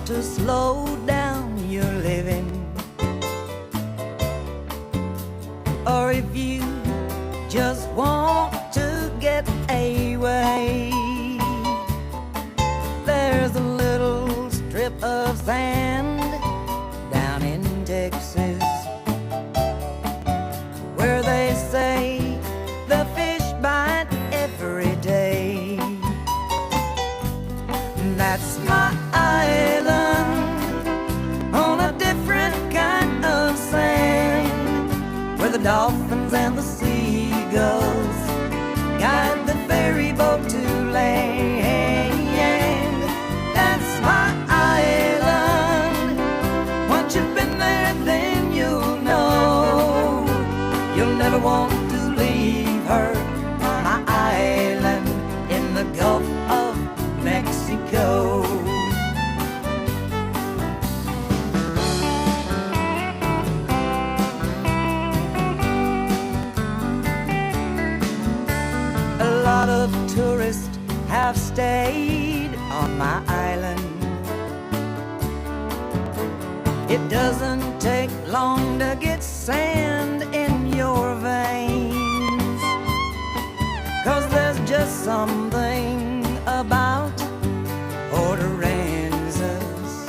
to slow down your living, or if you just want to get away, there's a little strip of sand down in Texas where they say the fish bite every day. That's my island on a different kind of sand, where the dolphins and the seagulls guide the ferry boat to land. That's my island. Once you've been there, then you'll know you'll never want to leave her. My island in the Gulf of Mexico. A lot of tourists have stayed on my island. It doesn't take long to get sand in your veins, 'cause there's just something about Port Aransas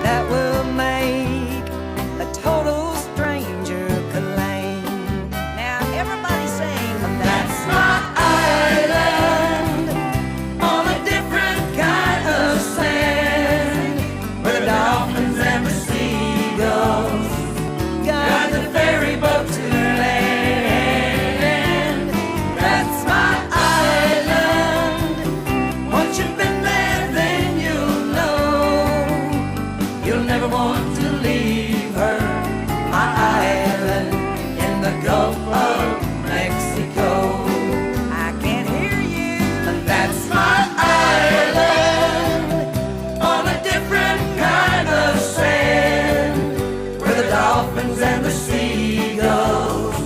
that will make a total stranger claim. Now everybody sing, that's my island on a different kind of sand, where the dolphins and the seagulls guide the ferry boat to land. That's my island. Once you've been there, then you'll know you'll never want to leave her. My island in the Gulf of Mexico. I can't hear you. That's my island on a different kind of sand, where the dolphins and the seagulls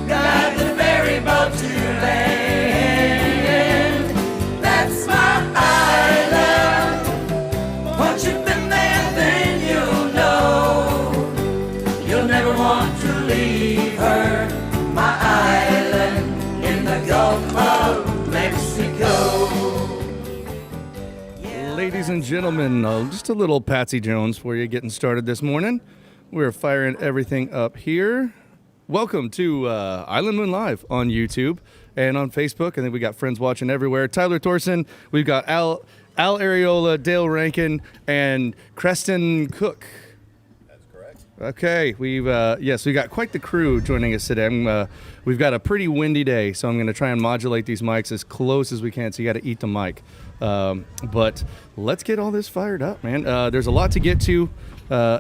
guide the ferry boat to land. That's my island. Once you've been there, then you'll know you'll never want to leave her. My island in the Gulf of Mexico. Ladies and gentlemen, just a little Patsy Jones for you getting started this morning. We're firing everything up here. Welcome to Island Moon Live on YouTube and on Facebook. I think we got friends watching everywhere. Tyler Thorson, we've got Al Areola, Dale Rankin, and Creston Cook. That's correct. Okay, we got quite the crew joining us today. We've got a pretty windy day, so I'm going to try and modulate these mics as close as we can, so you got to eat the mic. But let's get all this fired up, man. There's a lot to get to.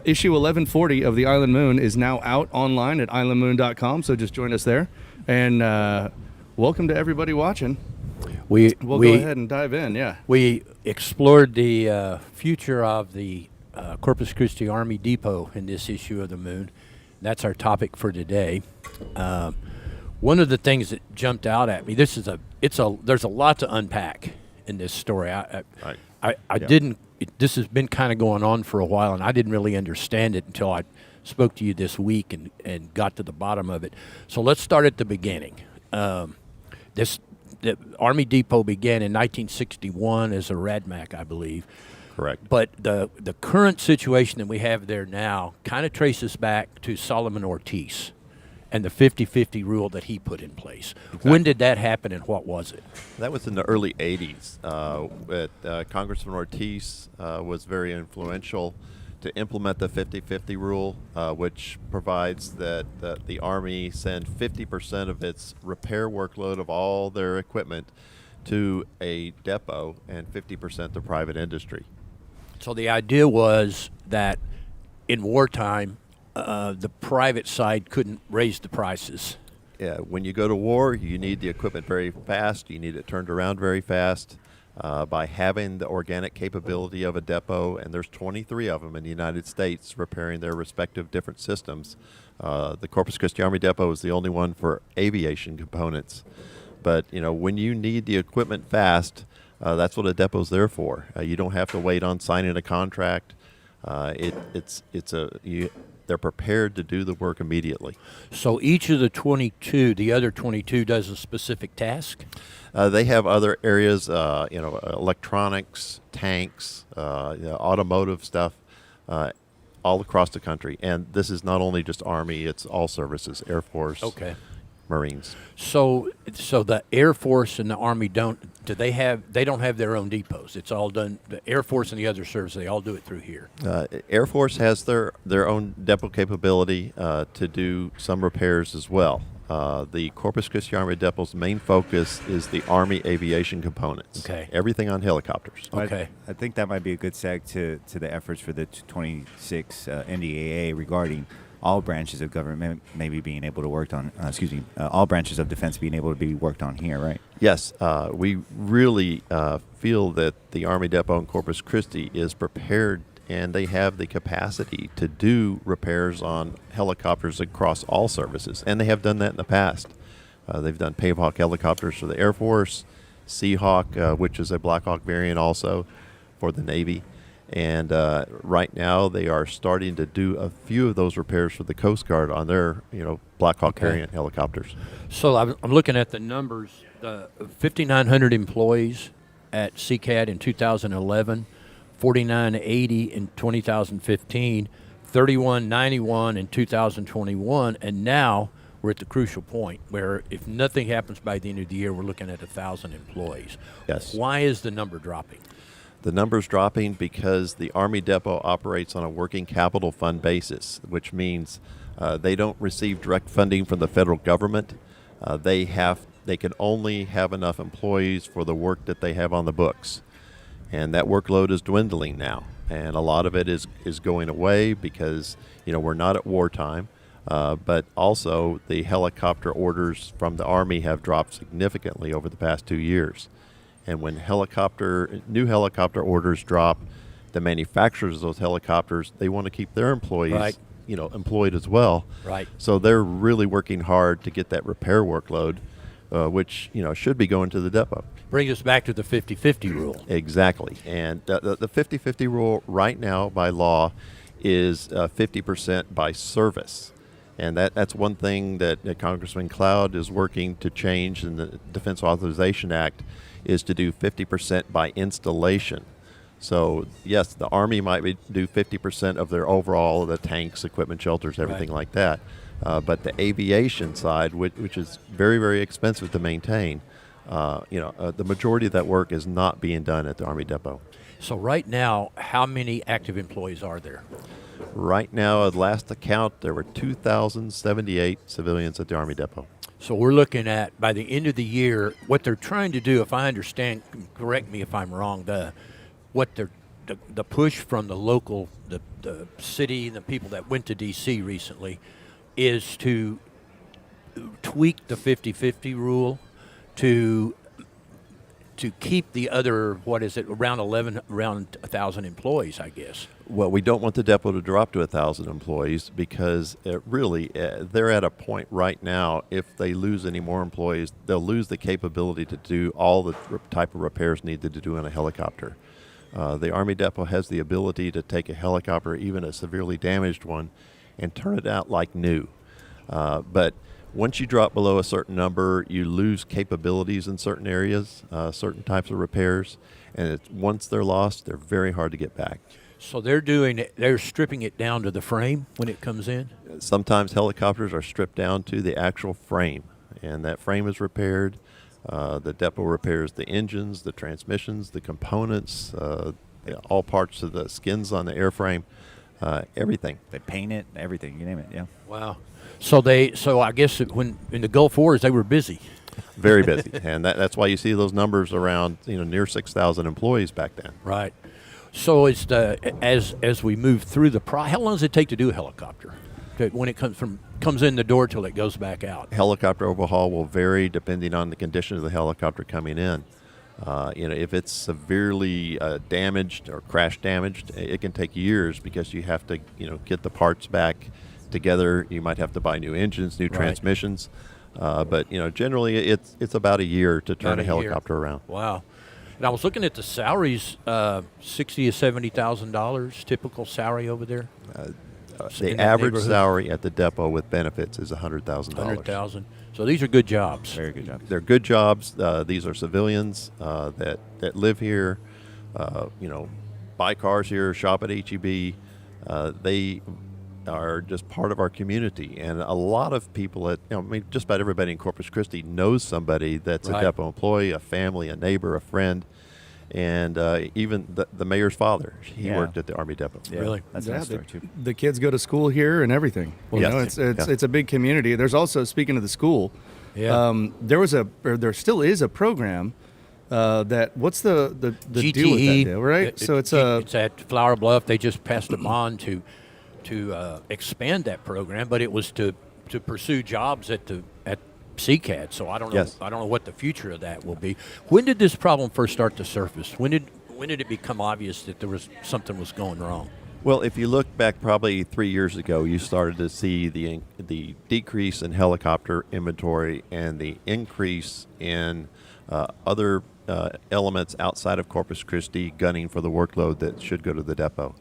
Issue 1140 of the Island Moon is now out online at islandmoon.com, so just join us there. And welcome to everybody watching. We'll go ahead and dive in, yeah. We explored the future of the Corpus Christi Army Depot in this issue of the Moon. That's our topic for today. One of the things that jumped out at me, there's a lot to unpack in this story. This has been kind of going on for a while, and I didn't really understand it until I spoke to you this week and got to the bottom of it. So let's start at the beginning. The Army Depot began in 1961 as a RADMAC, I believe. Correct. But the current situation that we have there now kind of traces back to Solomon Ortiz and the 50-50 rule that he put in place. Exactly. When did that happen, and what was it? That was in the early 80s. Congressman Ortiz was very influential to implement the 50-50 rule, which provides that the Army send 50% of its repair workload of all their equipment to a depot and 50% to private industry. So the idea was that in wartime, the private side couldn't raise the prices. Yeah, when you go to war, you need the equipment very fast. You need it turned around very fast. By having the organic capability of a depot, and there's 23 of them in the United States repairing their respective different systems. The Corpus Christi Army Depot is the only one for aviation components. But, when you need the equipment fast, That's what a depot's there for. You don't have to wait on signing a contract. They're prepared to do the work immediately. So each of the other 22 does a specific task? They have other areas, electronics, tanks, automotive stuff, all across the country. And this is not only just Army; it's all services, Air Force, Okay. Marines. So the Air Force and the Army they don't have their own depots. It's all done, the Air Force and the other services, they all do it through here. Air Force has their own depot capability to do some repairs as well. The Corpus Christi Army Depot's main focus is the Army aviation components. Okay. Everything on helicopters. Okay. I think that might be a good seg to the efforts for the 26 NDAA regarding all branches of government maybe being able to work on, all branches of defense being able to be worked on here, right? Yes, we really feel that the Army Depot in Corpus Christi is prepared and they have the capacity to do repairs on helicopters across all services, and they have done that in the past. They've done Pavehawk helicopters for the Air Force, Seahawk, which is a Black Hawk variant also for the Navy, and right now they are starting to do a few of those repairs for the Coast Guard on their Black Hawk variant helicopters. So I'm looking at the numbers. The 5,900 employees at CCAD in 2011, 4,980 in 2015, 3,191 in 2021, and now we're at the crucial point where if nothing happens by the end of the year, we're looking at 1,000 employees. Yes. Why is the number dropping? The number's dropping because the Army Depot operates on a working capital fund basis, which means they don't receive direct funding from the federal government. They can only have enough employees for the work that they have on the books. And that workload is dwindling now. And a lot of it is going away because, we're not at wartime. But also the helicopter orders from the Army have dropped significantly over the past 2 years. And when new helicopter orders drop, the manufacturers of those helicopters, they want to keep their employees, Right. Employed as well. Right. So they're really working hard to get that repair workload, which, should be going to the depot. Brings us back to the 50-50 rule. Exactly. And the 50-50 rule right now by law is 50% by service. And that's one thing that Congressman Cloud is working to change in the Defense Authorization Act, is to do 50% by installation. So, yes, the Army might do 50% of their overall, the tanks, equipment, shelters, everything Right. like that. But the aviation side, which is very, very expensive to maintain, the majority of that work is not being done at the Army Depot. So right now, how many active employees are there? Right now, at last account, there were 2,078 civilians at the Army Depot. So we're looking at, by the end of the year, what they're trying to do, if I understand, correct me if I'm wrong, the push from the local, the city, and the people that went to D.C. recently is to tweak the 50-50 rule to keep the other, around 1,000 employees, I guess. Well, we don't want the depot to drop to 1,000 employees because they're at a point right now, if they lose any more employees, they'll lose the capability to do all the type of repairs needed to do on a helicopter. The Army Depot has the ability to take a helicopter, even a severely damaged one, and turn it out like new. But once you drop below a certain number, you lose capabilities in certain areas, certain types of repairs, and once they're lost, they're very hard to get back. So they're stripping it down to the frame when it comes in? Sometimes helicopters are stripped down to the actual frame, and that frame is repaired. The depot repairs the engines, the transmissions, the components, all parts of the skins on the airframe, everything. They paint it, everything, you name it, yeah. Wow. So I guess when in the Gulf Wars they were busy. Very busy, and that's why you see those numbers around near 6,000 employees back then. Right. So it's as we move through how long does it take to do a helicopter? When it comes in the door till it goes back out? Helicopter overhaul will vary depending on the condition of the helicopter coming in. If it's severely damaged or crash damaged, it can take years because you have to get the parts back together. You might have to buy new engines, new transmissions. But generally it's about a year to turn a helicopter around. Wow. And I was looking at the salaries, $60,000 to $70,000 typical salary over there. The in that average neighborhood? salary at the depot with benefits is $100,000. 100,000. So these are good jobs. Very good job. They're good jobs. These are civilians that live here, buy cars here, shop at HEB. They are just part of our community, and a lot of people just about everybody in Corpus Christi knows somebody that's Right. a depot employee, a family, a neighbor, a friend, and even the mayor's father. He Yeah. worked at the Army depot. Yeah, Really? That's a Yeah, nice story too. The kids go to school here and everything. Yes. It's a big community. There's also, speaking of the school, Yeah. there still is a program what's the deal with that deal, right? So it's at Flower Bluff. They just passed a bond to expand that program, but it was to pursue jobs at CCAD. So I don't know. Yes. I don't know what the future of that will be. When did this problem first start to surface? When did it become obvious that something was going wrong? Well, if you look back probably 3 years ago, you started to see the decrease in helicopter inventory and the increase in other elements outside of Corpus Christi gunning for the workload that should go to the depot,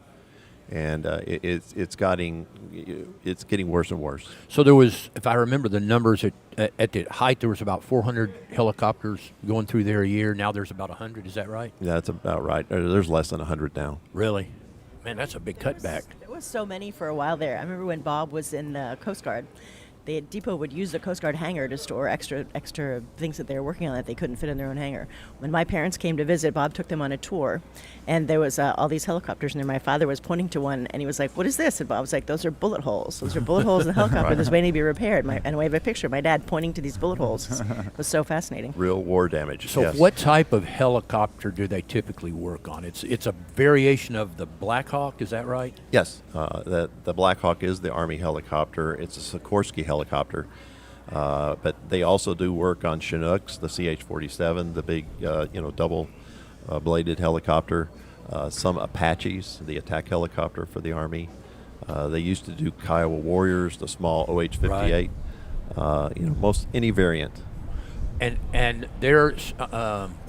and it's getting worse and worse. So there was, if I remember the numbers, at the height there was about 400 helicopters going through there a year. Now there's about 100. Is that right? Yeah, that's about right. There's less than 100 now. Really? Man, that's a big cutback. There was so many for a while there. I remember when Bob was in the Coast Guard, the depot would use the Coast Guard hangar to store extra things that they were working on that they couldn't fit in their own hangar. When my parents came to visit, Bob took them on a tour, and there was all these helicopters in there. My father was pointing to one, and he was like, "What is this?" And Bob was like, "Those are bullet holes. Those are bullet holes in the helicopter that's waiting to be repaired." And we have a picture of my dad pointing to these bullet holes. It was so fascinating. Real war damage. So yes. what type of helicopter do they typically work on? It's a variation of the Black Hawk, is that right? Yes, the Black Hawk is the Army helicopter. It's a Sikorsky helicopter. But they also do work on Chinooks, the CH-47, the big, double-bladed helicopter. Some Apaches, the attack helicopter for the Army. They used to do Kiowa Warriors, the small OH-58. Most any variant. And there's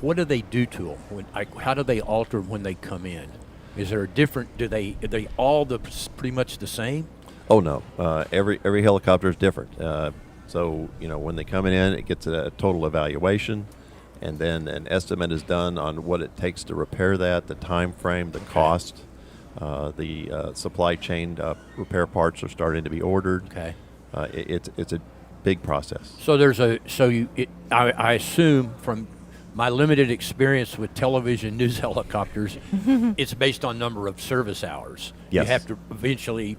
what do they do to them? How do they alter when they come in? Is there a different? Are they all pretty much the same? Oh no, every helicopter is different. So when they come in, it gets a total evaluation, and then an estimate is done on what it takes to repair that, the time frame, the cost, the supply chain repair parts are starting to be ordered. Okay. It's a big process. So I assume from my limited experience with television news helicopters, it's based on number of service hours. Yes. You have to eventually,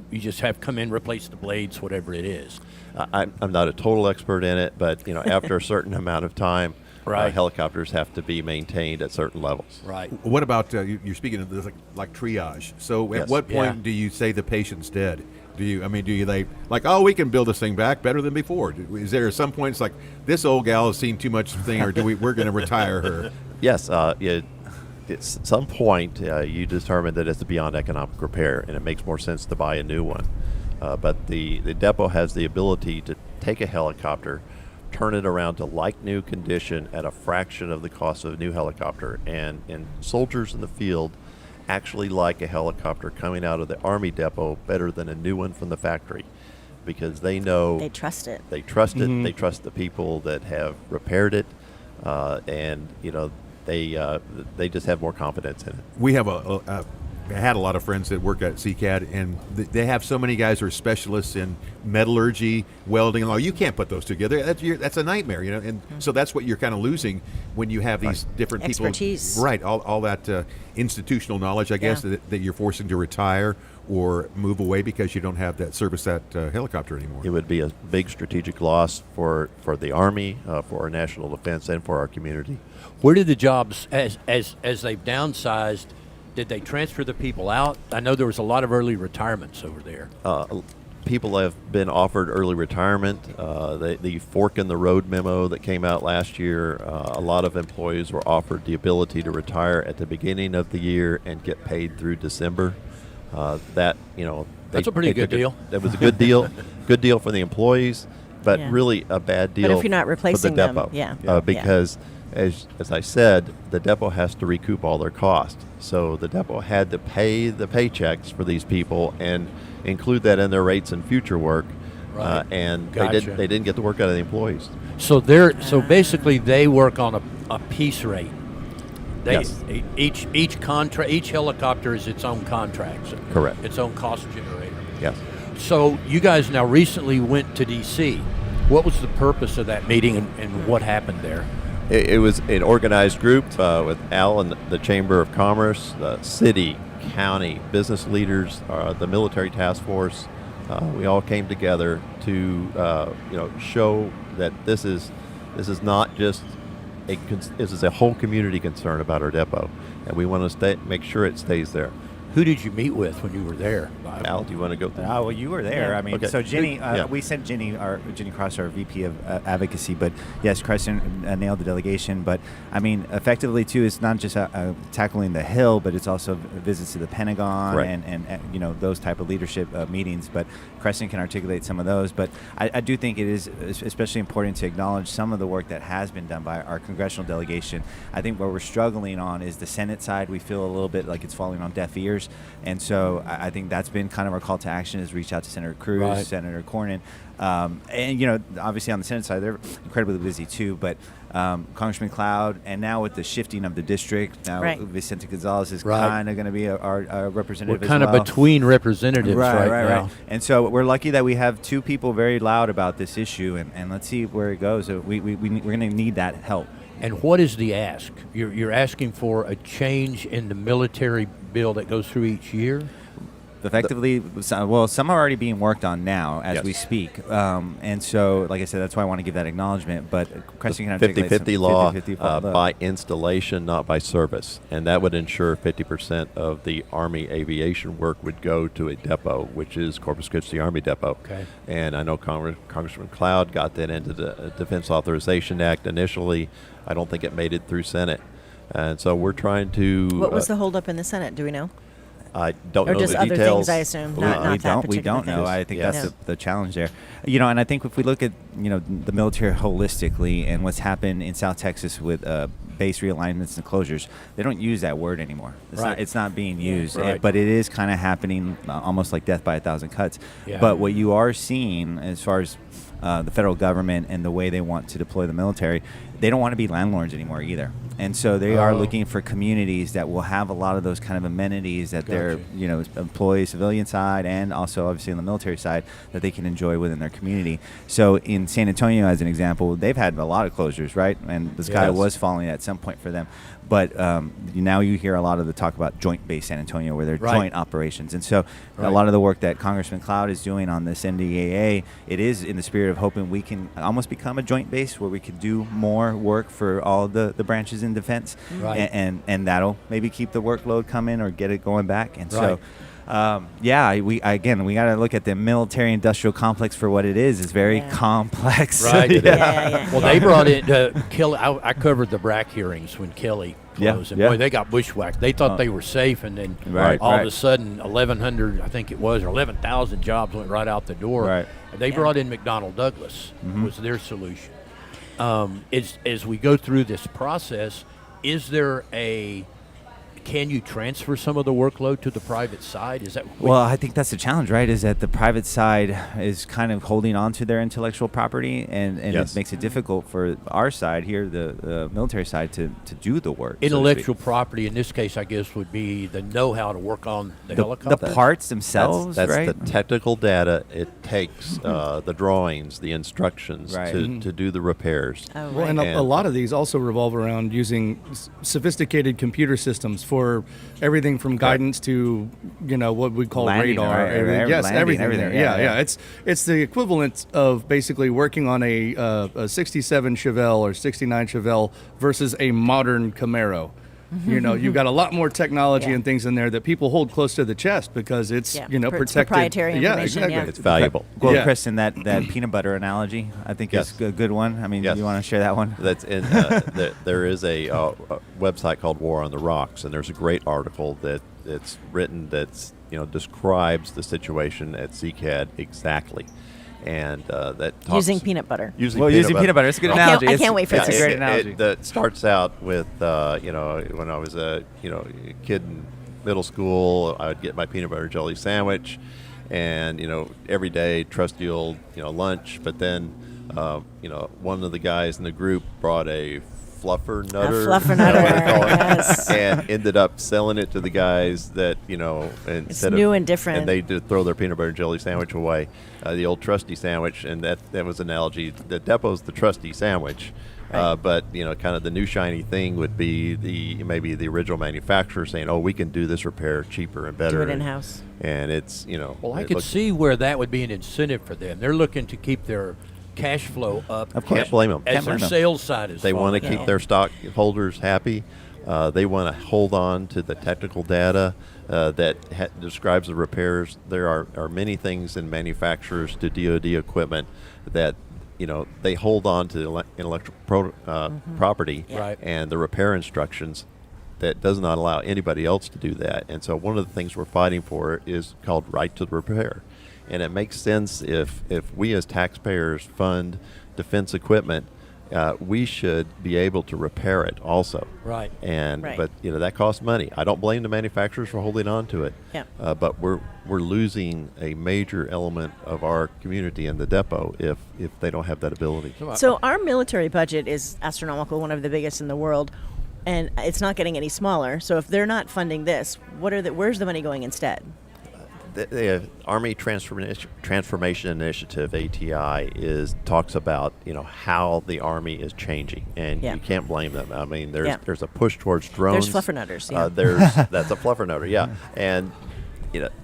you just have come in, replace the blades, whatever it is. I'm not a total expert in it, but after a certain amount of time, Right. Helicopters have to be maintained at certain levels. Right. What about you're speaking of this like triage? So at Yes. what point Yeah. do you say the patient's dead? Do they like, oh, we can build this thing back better than before? Is there some points like this old gal has seen too much thing, or we're going to retire her? Yes, at some point you determine that it's beyond economic repair, and it makes more sense to buy a new one. But the depot has the ability to take a helicopter, turn it around to like new condition at a fraction of the cost of a new helicopter, and soldiers in the field actually like a helicopter coming out of the Army depot better than a new one from the factory, because they know They trust it. they trust it. They trust the people that have repaired it, and they just have more confidence in it. We have had a lot of friends that work at CCAD, and they have so many guys who are specialists in metallurgy, welding, and all. You can't put those together. That's a nightmare, And so that's what you're kind of losing when you have these different Expertise. people. Right. All that institutional knowledge, I guess, Yeah. that you're forcing to retire or move away because you don't have that service that helicopter anymore. It would be a big strategic loss for the Army, for our national defense, and for our community. Where did the jobs, as they've downsized, did they transfer the people out? I know there was a lot of early retirements over there. People have been offered early retirement. The fork in the road memo that came out last year, a lot of employees were offered the ability to retire at the beginning of the year and get paid through December. That's a pretty good deal. That was a good deal. Good deal for the employees, but Yeah. really a bad deal if you're not replacing for the them, depot. yeah. Because as I said, the depot has to recoup all their costs. So the depot had to pay the paychecks for these people and include that in their rates and future work. Right. And Gotcha. they didn't get the work out of the employees. So basically they work on a piece rate. Yes. Each contract, each helicopter is its own contract. So Correct. Its own cost generator. Yes. So you guys now recently went to D.C. What was the purpose of that meeting and what happened there? It was an organized group with Al and the Chamber of Commerce, the city, county, business leaders, the military task force. We all came together to show that this is not just this is a whole community concern about our depot, and we want to make sure it stays there. Who did you meet with when you were there? Al, do you want to go through? Oh, well, you were there. Yeah. I mean, Okay. so Jenny, Yeah. we sent Jenny Cross, our VP of advocacy, but yes, Crescent nailed the delegation. But I mean, effectively too, it's not just tackling the Hill, but it's also visits to the Pentagon Right. and those type of leadership meetings. But Crescent can articulate some of those. But I do think it is especially important to acknowledge some of the work that has been done by our congressional delegation. I think what we're struggling on is the Senate side. We feel a little bit like it's falling on deaf ears. And so I think that's been kind of our call to action is reach out to Senator Cruz, Right. Senator Cornyn. Obviously on the Senate side, they're incredibly busy too, but Congressman Cloud, and now with the shifting of the district, now Right. Vicente Gonzalez is Right. kind of going to be our representative We're as kind well. of between representatives right now. Right. And so we're lucky that we have two people very loud about this issue, and let's see where it goes. So we're going to need that help. And what is the ask? You're asking for a change in the military bill that goes through each year? Effectively, some are already being worked on now as Yes. we speak. And so, like I said, that's why I want to give that acknowledgement. But Crescent can articulate 50-50 some law 50-50 by installation, not by service. And that would ensure 50% of the Army aviation work would go to a depot, which is Corpus Christi Army Depot. Okay. And I know Congressman Cloud got that into the Defense Authorization Act initially. I don't think it made it through Senate. And so we're trying to... What was the holdup in the Senate? Do we know? I don't Or know just the other details. things, I assume, We- not we that don't particular know. thing. I think Yeah. that's the challenge there. And I think if we look at the military holistically and what's happened in South Texas with base realignments and closures, they don't use that word anymore. It's not being used. Right. But it is kind of happening almost like death by a thousand cuts. Yeah. But what you are seeing as far as the federal government and the way they want to deploy the military, they don't want to be landlords anymore either. And so they are looking for communities that will have a lot of those kind of amenities that their employees, civilian side, and also obviously on the military side that they can enjoy within their community. So in San Antonio, as an example, they've had a lot of closures, right? And the sky Yes. was falling at some point for them. But now you hear a lot of the talk about Joint Base San Antonio, where they're Right. joint operations. And so a Right. lot of the work that Congressman Cloud is doing on this NDAA, it is in the spirit of hoping we can almost become a joint base where we could do more work for all the branches in defense. Right. And that'll maybe keep the workload coming or get it going back. And Right. so, we got to look at the military-industrial complex for what it is. It's very Yeah. complex. Right. Yeah. Well, they brought in Kelly. I covered the BRAC hearings when Kelly Yeah, closed, and yeah. boy, they got bushwhacked. They thought they were safe, and then Right, all of right. a sudden, 1,100, I think it was, or 11,000 jobs went right out the door. Right. And they Yeah. brought in McDonnell Douglas was their solution. As we go through this process, is there can you transfer some of the workload to the private side? Is that Well, I think that's the challenge, right? Is that the private side is kind of holding on to their intellectual property, and Yes. it makes it difficult for our side here, the military side, to do the work. so to speak. intellectual property in this case, I guess, would be the know-how to work on the helicopter? the parts themselves, That's right? the technical data it takes, the drawings, the instructions Right. to do the repairs. Oh, Well, right. and a And- lot of these also revolve around using sophisticated computer systems for everything from guidance to, what we call Landing, radar. right, Yes, landing, everything. everything, There. yeah, yeah. It's the equivalent of basically working on a 67 Chevelle or 69 Chevelle versus a modern Camaro. You've got a lot more technology Yeah. and things in there that people hold close to the chest because it's, Yeah. protected. It's proprietary Yeah, information, exactly. yeah. It's valuable. Well, Yeah. Kristen, that peanut butter analogy, I think Yes. is a good one. I mean, Yes. you want to share that one? That's in. There is a website called War on the Rocks, and there's a great article that's written describes the situation at CCAD exactly, and that talks, Using peanut butter. Using Well, peanut using butter. peanut butter. It's a good I can't- analogy. I can't wait for It's this. a great analogy. That starts out with when I was a kid in middle school, I would get my peanut butter jelly sandwich, and every day trusty old lunch. But then one of the guys in the group brought a fluffer nutter, fluffer is that what they nutter, call it? yes. And ended up selling it to the guys that instead new of, and different. and they did throw their peanut butter and jelly sandwich away, the old trusty sandwich, and that was an analogy. The depot's the trusty sandwich. Right. But kind of the new shiny thing would be maybe the original manufacturer saying, "Oh, we can do this repair cheaper and better." Do it in-house. And it's Well, I it could looks- see where that would be an incentive for them. They're looking to keep their cash flow up. Of course. Can't blame 'em. As Can't their blame 'em. sales side is They want to falling keep out. their stockholders happy. They want to hold on to the technical data that describes the repairs. There are many things in manufacturers to DoD equipment that they hold on to intellectual property Right. and the repair instructions that does not allow anybody else to do that. And so one of the things we're fighting for is called right to repair. And it makes sense if we as taxpayers fund defense equipment, we should be able to repair it also. Right. And Right. but that costs money. I don't blame the manufacturers for holding on to it. Yeah. But we're losing a major element of our community in the depot if they don't have that ability. So our military budget is astronomical, one of the biggest in the world, and it's not getting any smaller. So if they're not funding this, where's the money going instead? The Army Transformation Initiative (ATI) talks about how the Army is changing, and Yeah. you can't blame them. I mean, Yeah. there's a push towards drones. There's fluffernutters, yeah. That's a fluffernutter, yeah. And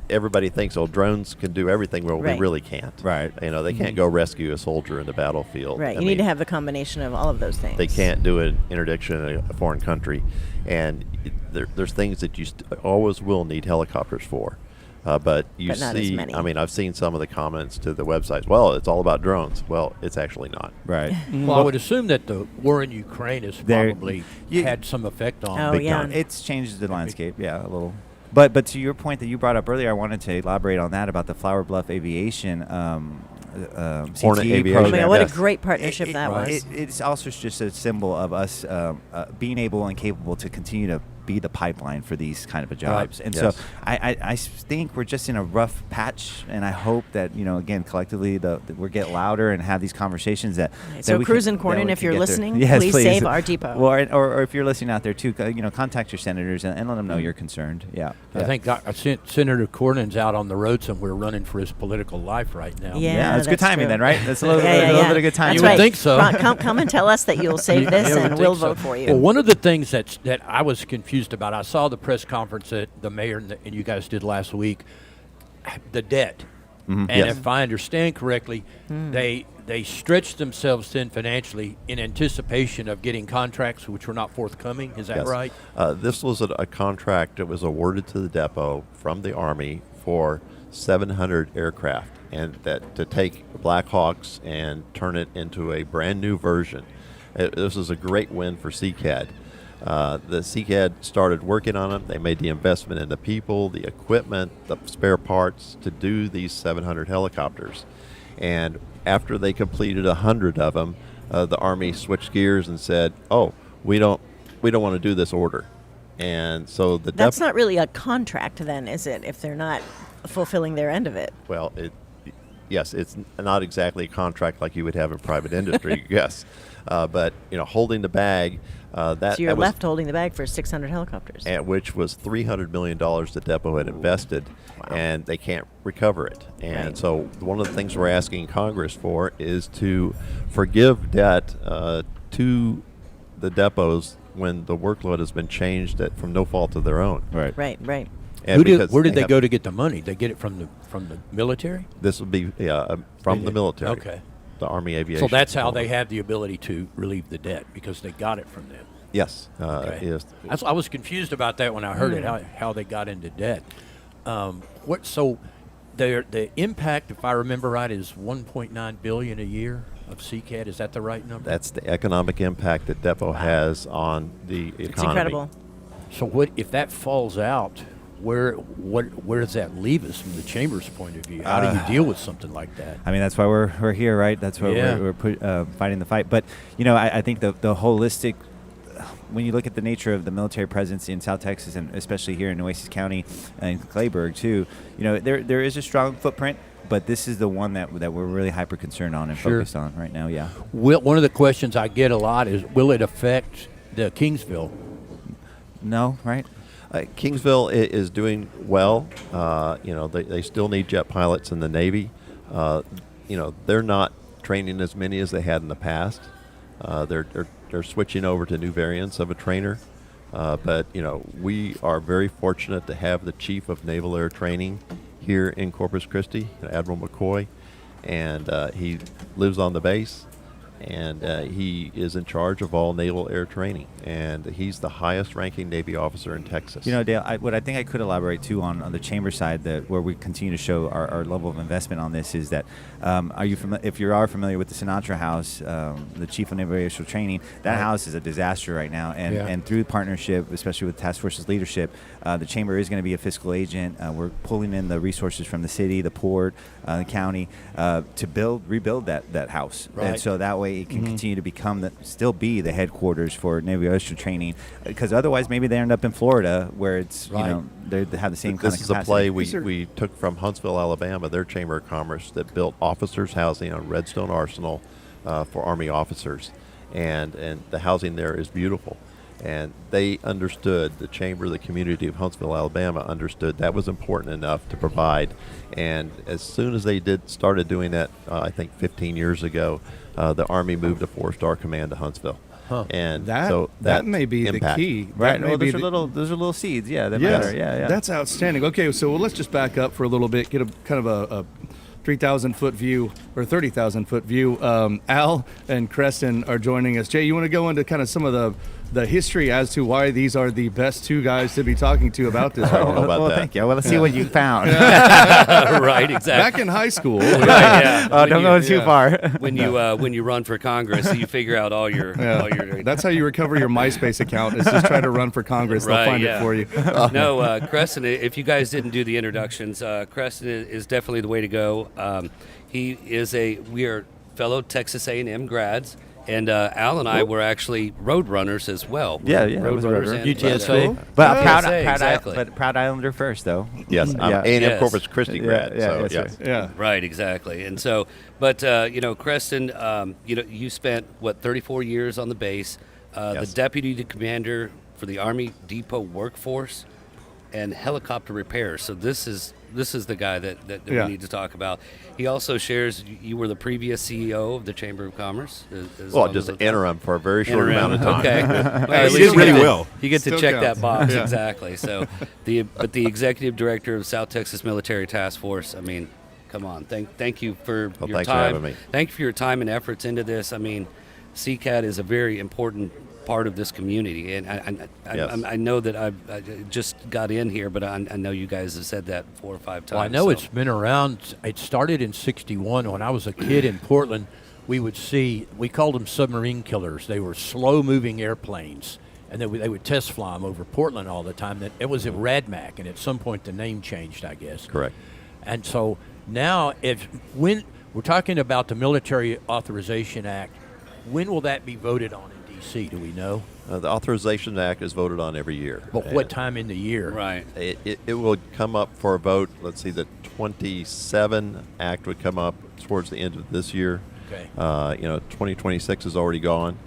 everybody thinks, oh, drones can do everything. Well, Right. they really can't. Right. They can't go rescue a soldier in the battlefield. Right. I You need mean, to have the combination of all of those things. They can't do an interdiction in a foreign country, and there's things that you always will need helicopters for. But you But not as see, many. I mean, I've seen some of the comments to the websites. Well, it's all about drones. Well, it's actually not. Right. Well, I would assume that the war in Ukraine has There- probably you- had some effect on. Oh, Big yeah. time. It's changed the landscape, yeah, a little. But to your point that you brought up earlier, I wanted to elaborate on that about the Flower Bluff Aviation Hornet CTE Aviation. Oh my program. God, what Yes. a great partnership that was. It's also just a symbol of us being able and capable to continue to be the pipeline for these kind of jobs. And Yes. so I think we're just in a rough patch, and I hope that, again, collectively that we're get louder and have these conversations that So we Cruz can- and that Cornyn, we if can you're get there. listening, Yes, please save our depot. Well, or if you're listening out there too, contact your senators and let them know you're concerned. Yeah. I think Senator Cornyn's out on the road somewhere running for his political life right now. Yeah. it's good that's timing true. then, right? That's a little, Yeah, yeah, a little yeah. bit of good timing. That's You would right. think so. Come and tell us that you'll save this, You would and think we'll so. vote for you. Well, one of the things that I was confused about, I saw the press conference that the mayor and you guys did last week, the debt. And Yes. if I understand correctly, they stretched themselves thin financially in anticipation of getting contracts which were not forthcoming. Is that Yes. right? This was a contract that was awarded to the depot from the Army for 700 aircraft, and that to take Black Hawks and turn it into a brand new version. This is a great win for CCAD. The CCAD started working on them. They made the investment in the people, the equipment, the spare parts to do these 700 helicopters. And after they completed 100 of them, the Army switched gears and said, "Oh, we don't want to do this order." And so the That's not really a contract, then, is it? If they're not fulfilling their end of it. well, yes, it's not exactly a contract like you would have in private industry. Yes, but holding the bag. That So you're that was, left holding the bag for 600 helicopters. at which was $300 million the depot had invested, and they can't recover it. And Right. so one of the things we're asking Congress for is to forgive debt to the depots when the workload has been changed from no fault of their own. Right. Right, right. And because Where did they have- go to get the money? They get it from the military? This would be from the military. Okay. The Army Aviation. So that's how they Authority. have the ability to relieve the debt, because they got it from them. Yes. Okay. Yes. I was confused about that when I heard it, how they got into debt. So the impact, if I remember right, is $1.9 billion a year of CCAD. Is that the right number? That's the economic impact that Depot has on the economy. It's incredible. So what if that falls out? where does that leave us from the chamber's point of view? How do you deal with something like that? I mean, that's why we're here, right? That's why Yeah. we're fighting the fight. But, I think the holistic, when you look at the nature of the military presence in South Texas, and especially here in Nueces County and Clayburgh too, there is a strong footprint, but this is the one that we're really hyper concerned on and Sure. focused on right now, yeah. One of the questions I get a lot is, will it affect the Kingsville? No, right? Kingsville is doing well. They still need jet pilots in the Navy. They're not training as many as they had in the past. They're switching over to new variants of a trainer. But we are very fortunate to have the Chief of Naval Air Training here in Corpus Christi, Admiral McCoy, and he lives on the base, and he is in charge of all naval air training, and he's the highest ranking Navy officer in Texas. Dale, what I think I could elaborate too on the chamber side, that where we continue to show our level of investment on this, is that if you are familiar with the Sinatra House, the Chief of Naval Aviation Training, that house is a disaster right now, and through partnership, especially with Task Force's leadership, the chamber is going to be a fiscal agent. We're pulling in the resources from the city, the port, the county, to rebuild that house, Right. and so that way it can continue to still be the headquarters for Naval Aviation Training, because otherwise maybe they end up in Florida where it's Right. they have the same kind This of is a capacity. play we took from Huntsville, Alabama, their Chamber of Commerce that built officers' housing on Redstone Arsenal for Army officers. And the housing there is beautiful. And they understood, the Chamber, the community of Huntsville, Alabama, understood that was important enough to provide. And as soon as they started doing that, I think 15 years ago, the Army moved a 4-star command to Huntsville. And so that may be impact. the key. Right. That may Well, be those are little seeds. Yeah, that Yes, matter. Yeah. That's outstanding. Okay, so let's just back up for a little bit, get a kind of a 3,000-foot view or 30,000-foot view. Al and Creston are joining us. Jay, you want to go into kind of some of the history as to why these are the best two guys to be talking to about this right now? about well, that. thank you. Well, let's see what you found. Right, exactly. Back in high school, Yeah. Oh, When don't you- go too far. when you run for Congress, you figure out all your that's how you recover your MySpace account, is just try to run for Congress. They'll Right, find yeah. it for you. No, Creston, if you guys didn't do the introductions, Creston is definitely the way to go. We are fellow Texas A&M grads, and Al and I were actually road runners as well. Yeah, I road was a runners. roadrunner. And, UTSA. But Yeah, proud Islander first, though. Yes, I'm Yeah. A&M Yes. Corpus Christi grad. Yeah, so yes, yes. sir. Yeah. Right, exactly. And so, but Creston, you spent 34 years on the base, the Yes. deputy commander for the Army Depot Workforce and helicopter repairs. So this is the guy that Yeah. we need to talk about. He also shares. You were the previous CEO of the Chamber of Commerce. Well, just interim for a very short amount of time. Okay. Well, at Hey, least you did really get to- well. You get to Still check counts. that box Yeah. exactly. So, the executive director of South Texas Military Task Force. I mean, come on. Thank you for Well, your thanks for time. having me. Thank you for your time and efforts into this. I mean, CCAT is a very important part of this community, and Yes. I know that I just got in here, but I know you guys have said that 4 or 5 times. Well, I know so. it's been around. It started in '61 when I was a kid in Portland. We called them submarine killers. They were slow-moving airplanes, and they would test fly them over Portland all the time. It was a RADMAC, and at some point the name changed, I guess. Correct. And so now, when we're talking about the Military Authorization Act, when will that be voted on in D.C.? Do we know? The Authorization Act is voted on every year. But what time in the year? right. It will come up for a vote. Let's see, the 27 Act would come up towards the end of this year. Okay. 2026 is already gone.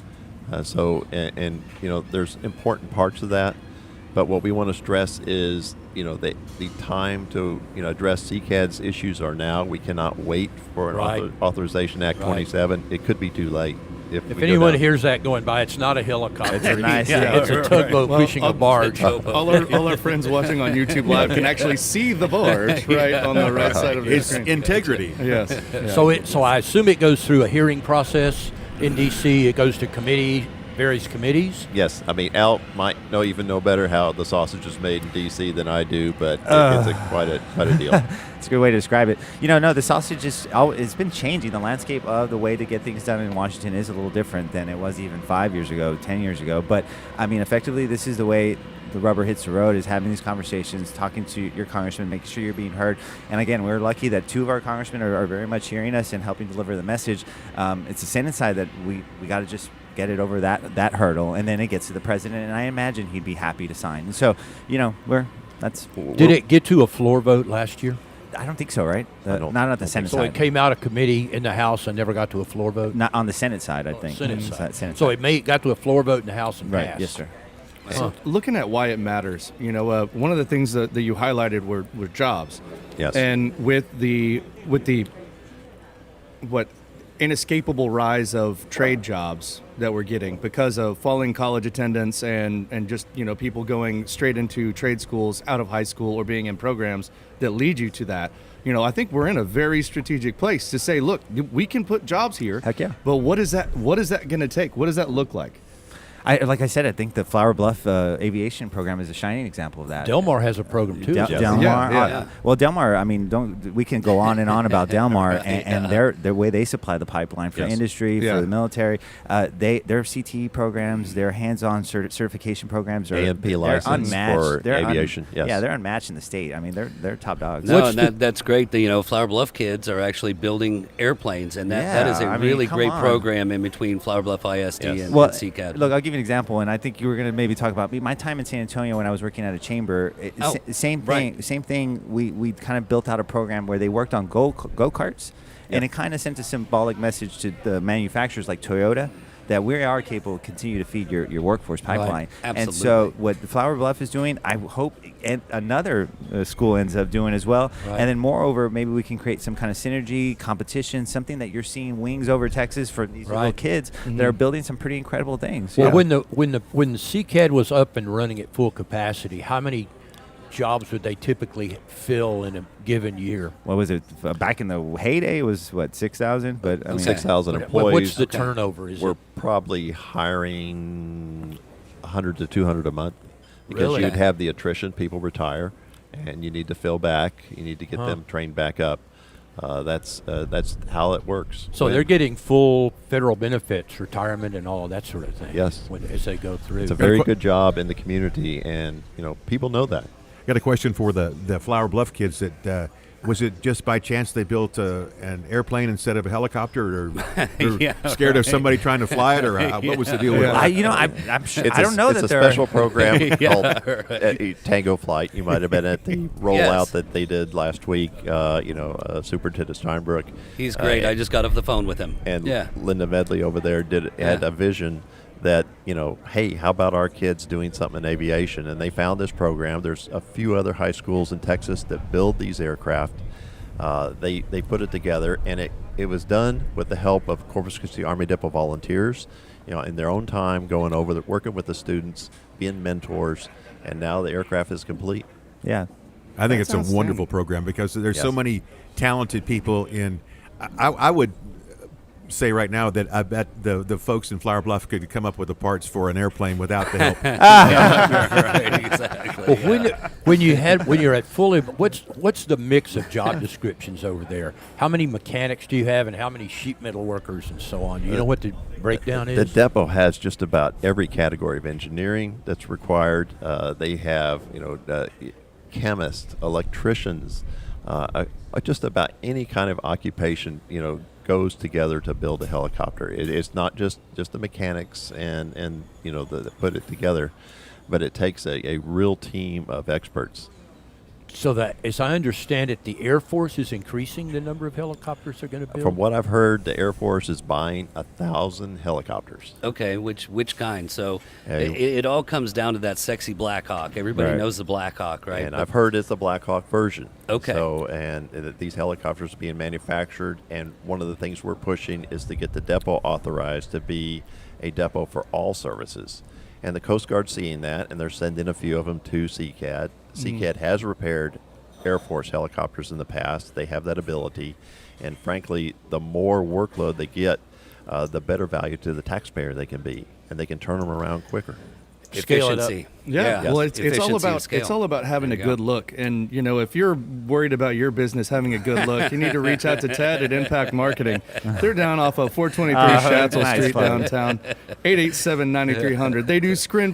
And there's important parts of that. But what we want to stress is, the time to, address CCAD's issues are now. We cannot wait for an Right. Authorization Act Right. 27. It could be too late. If we go anyone down- hears that going by, it's not a helicopter. It's a nice- it's a tugboat Well, pushing a barge. All our friends watching on YouTube Live can actually see the barge right on the right side of the It's screen. integrity. Yes. Yeah. So I assume it goes through a hearing process in D.C. It goes to committee, various committees. Yes, I mean Al might even know better how the sausage is made in D.C. than I do, but it's quite a deal. It's a good way to describe it. No, the sausage it's been changing. The landscape of the way to get things done in Washington is a little different than it was even 5 years ago, 10 years ago. But, I mean, effectively, this is the way the rubber hits the road, is having these conversations, talking to your congressman, making sure you're being heard. And, again, we're lucky that 2 of our congressmen are very much hearing us and helping deliver the message. It's the Senate side that we got to just get it over that hurdle, and then it gets to the president, and I imagine he'd be happy to sign. And so, Did it get to a floor vote last year? I don't think so, right? Not on the Senate So side. it came out of committee in the House and never got to a floor vote? Not on the Senate side, I think. Senate side. Senate So side. it got to a floor vote in the House and Right, passed. yes, sir. So looking at why it matters, one of the things that you highlighted were jobs. Yes. And with the inescapable rise of trade jobs that we're getting because of falling college attendance and just people going straight into trade schools out of high school or being in programs that lead you to that. I think we're in a very strategic place to say, look, we can put jobs here. Heck yeah. But what is that going to take? What does that look like? Like I said, I think the Flower Bluff aviation program is a shining example of that. Del Mar has a program too. Del Mar. Yeah. Well, Del Mar. I mean, we can go on and on about Del Mar and their way they supply the pipeline for Yes. industry, Yeah. for the military. Their CTE programs, their hands-on certification programs are AMP they're license unmatched. for They're aviation, yes. Yeah, they're unmatched in the state. I mean, they're top dogs. No, What's and that's great. Flower Bluff kids are actually building airplanes, and that is a Yeah, I mean, really come great on. program in between Flower Bluff ISD Yes. and Well, CCAD. look, I'll give you an example, and I think you were going to maybe talk about my time in San Antonio when I was working at a chamber. Same thing. right. Same thing. We kind of built out a program where they worked on go karts, and it kind of sent a symbolic message to the manufacturers like Toyota that we are capable to continue to feed your workforce pipeline. And so Absolutely. what the Flower Bluff is doing, I hope and another school ends up doing as well. Right. And then moreover, maybe we can create some kind of synergy, competition, something that you're seeing wings over Texas for these little Right. kids that are building some pretty incredible things. Well, Yeah. when the CCAD was up and running at full capacity, how many jobs would they typically fill in a given year? What was it back in the heyday? It was what 6,000, but I mean, 6,000 What's employees. the turnover? Is We're it probably hiring 100 to 200 a month because Really? you'd have the attrition, people retire, and you need to fill back. You need to get them trained back up. That's how it works. so? When- They're getting full federal benefits, retirement, and all that sort of thing. Yes. As they go through. It's a very good job in the community, and people know that. Got a question for the Flower Bluff kids. That was it just by chance they built an airplane instead of a helicopter, or they're Yeah, scared of somebody trying to fly it, or what was the deal with that? I'm sure. It's I don't know it's that a they're special program called Tango Flight. You might have been at the rollout Yes. that they did last week. Superintendent Steinbrook. He's great. I just got off the phone with him. And yeah. Linda Medley over there had Yeah. a vision that, hey, how about our kids doing something in aviation? And they found this program. There's a few other high schools in Texas that build these aircraft. They put it together, and it was done with the help of Corpus Christi Army Depot volunteers, in their own time, going over, working with the students, being mentors, and now the aircraft is complete. Yeah. I think it's a That's wonderful program because there's so Yes. many talented people in. I would say right now that I bet the folks in Flower Bluff could come up with the parts for an airplane without the help. Right, exactly. Well, when you're at fully, what's the mix of job descriptions over there? How many mechanics do you have, and how many sheet metal workers, and so on? Do you know what the breakdown The is? depot has just about every category of engineering that's required. They have, chemists, electricians, just about any kind of occupation, goes together to build a helicopter. It's not just the mechanics and that put it together, but it takes a real team of experts. So that, as I understand it, the Air Force is increasing the number of helicopters they're going to build. From what I've heard, the Air Force is buying 1,000 helicopters. Okay, which kind? So Hey. it all comes down to that sexy Black Hawk. Everybody Right. knows the Black Hawk, right? And But- I've heard it's the Black Hawk version. Okay. So, and that these helicopters are being manufactured, and one of the things we're pushing is to get the depot authorized to be a depot for all services. And the Coast Guard's seeing that, and they're sending a few of them to CCAD. CCAD has repaired Air Force helicopters in the past. They have that ability. And frankly, the more workload they get, the better value to the taxpayer they can be, and they can turn them around quicker. Scale it up. Efficiency. Yeah, well, it's all Efficiency and about scale. having a There you good look, and if you're worried about your business having a good look, you need to reach out to Ted at Impact Marketing. They're down off of 423 Schatzel nice Street plug. downtown, 887-9300. They do screen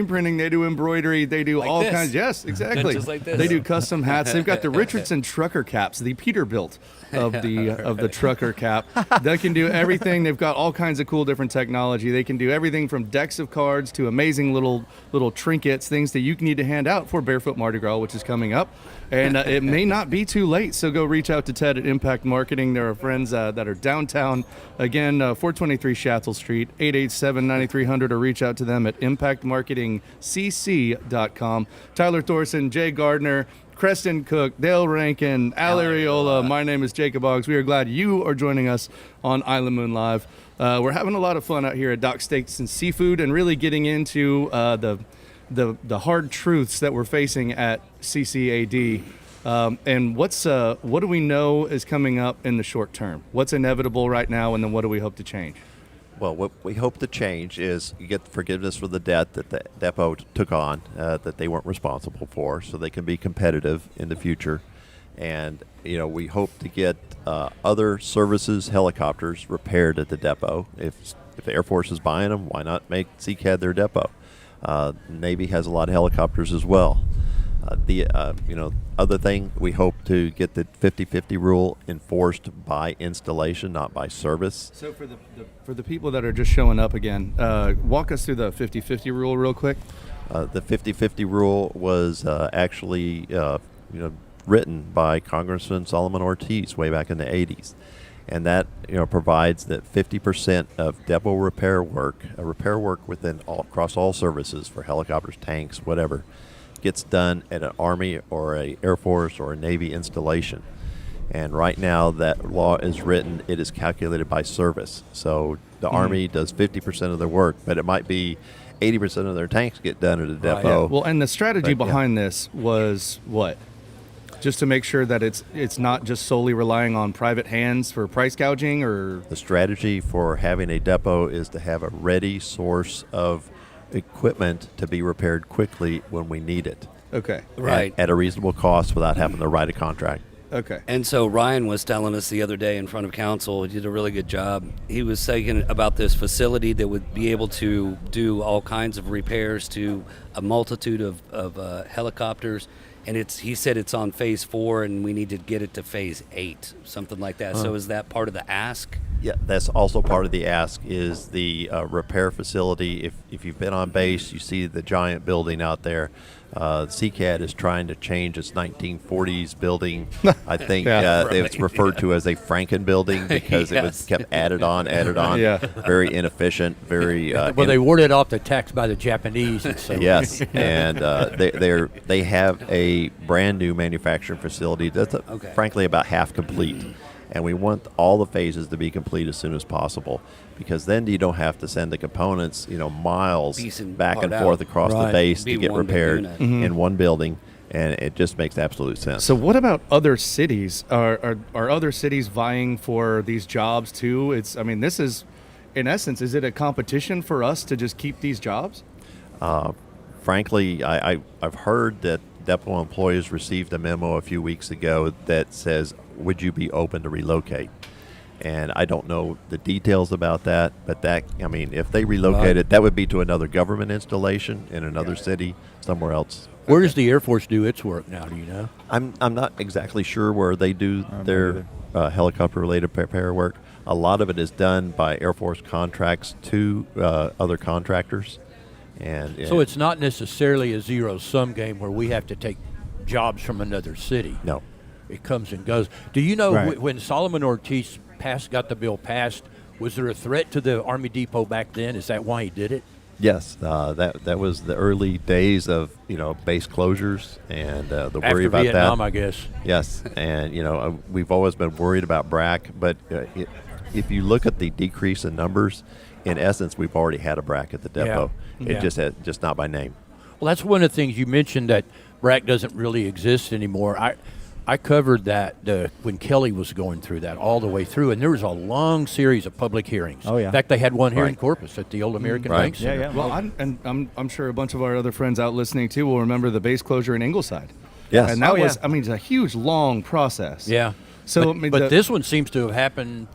printing, they do embroidery, they do all this. kinds. Yes, exactly. Just like this. They do custom hats. They've got the Richardson trucker caps, the Peterbilt of the trucker cap. They can do everything. They've got all kinds of cool different technology. They can do everything from decks of cards to amazing little trinkets, things that you need to hand out for Barefoot Mardi Gras, which is coming up. And it may not be too late, so go reach out to Ted at Impact Marketing. There are friends that are downtown. Again, 423 Schatzel Street, 887-9300, or reach out to them at impactmarketingcc.com. Tyler Thorson, Jay Gardner, Creston Cook, Dale Rankin, Al Ariola. My name is Jacob Boggs. We are glad you are joining us on Island Moon Live. We're having a lot of fun out here at Dock Steaks and Seafood, and really getting into the hard truths that we're facing at CCAD. And what do we know is coming up in the short term? What's inevitable right now, and then what do we hope to change? Well, what we hope to change is you get forgiveness for the debt that the depot took on that they weren't responsible for, so they can be competitive in the future. And we hope to get other services helicopters repaired at the depot. If the Air Force is buying them, why not make CCAD their depot? Navy has a lot of helicopters as well. The other thing, we hope to get the 50-50 rule enforced by installation, not by service. So for the people that are just showing up again, walk us through the 50-50 rule real quick. The 50-50 rule was actually written by Congressman Solomon Ortiz way back in the 80s. And that provides that 50% of depot repair work across all services for helicopters, tanks, whatever, gets done at an Army or a Air Force or a Navy installation. And right now that law is written, it is calculated by service. So the Army does 50% of their work, but it might be 80% of their tanks get done at a depot. Well, and the strategy But, yeah. behind this was what? Just to make sure that it's not just solely relying on private hands for price gouging, or The strategy for having a depot is to have a ready source of equipment to be repaired quickly when we need it. okay, Right. At a reasonable cost without having to write a contract. okay. And so Ryan was telling us the other day in front of council, he did a really good job. He was saying about this facility that would be able to do all kinds of repairs to a multitude of helicopters. And he said it's on phase 4, and we need to get it to phase 8, something like that. So is that part of the ask? Yeah, that's also part of the ask is the repair facility. If you've been on base, you see the giant building out there. CCAD is trying to change its 1940s building. I think it's referred to as a Franken building because it was kept added on. Yeah. Very inefficient, very Well, they warded off the tax by the Japanese. And so yes, and they have a brand new manufacturing facility that's frankly about half complete, and we want all the phases to be complete as soon as possible, because then you don't have to send the components miles Piecing back and part forth out. across the Right. base Be to get one big repaired unit. in one building, and it just makes absolute sense. So what about other cities? Are other cities vying for these jobs too? This is, in essence, is it a competition for us to just keep these jobs? Frankly, I've heard that depot employees received a memo a few weeks ago that says, would you be open to relocate? And I don't know the details about that, but if they relocated, that would be to another government installation in another city, somewhere else. where does the Air Force do its work now? Do you know? I'm not exactly sure where they do their helicopter-related repair work. A lot of it is done by Air Force contracts to other contractors. And So it's not necessarily a zero-sum game where we have to take jobs from another city. no. It comes and goes. Do you know Right. when Solomon Ortiz got the bill passed, was there a threat to the Army Depot back then? Is that why he did it? Yes, that was the early days of base closures and the worry After about Vietnam, that. I guess. Yes, and we've always been worried about BRAC, but if you look at the decrease in numbers, in essence, we've already had a BRAC at the depot. Yeah. It just not by name. Well, that's one of the things you mentioned, that BRAC doesn't really exist anymore. I covered that when Kelly was going through that all the way through, and there was a long series of public hearings. Oh, yeah. In fact, they had one here in Right. Corpus at the old American Right. Bank Center. Yeah, yeah. Well, I'm sure a bunch of our other friends out listening too will remember the base closure in Ingleside. Yes. And that Oh, yeah. was, I mean, it's a huge, long process. Yeah. So, but, I mean, but the- this one seems to have happened.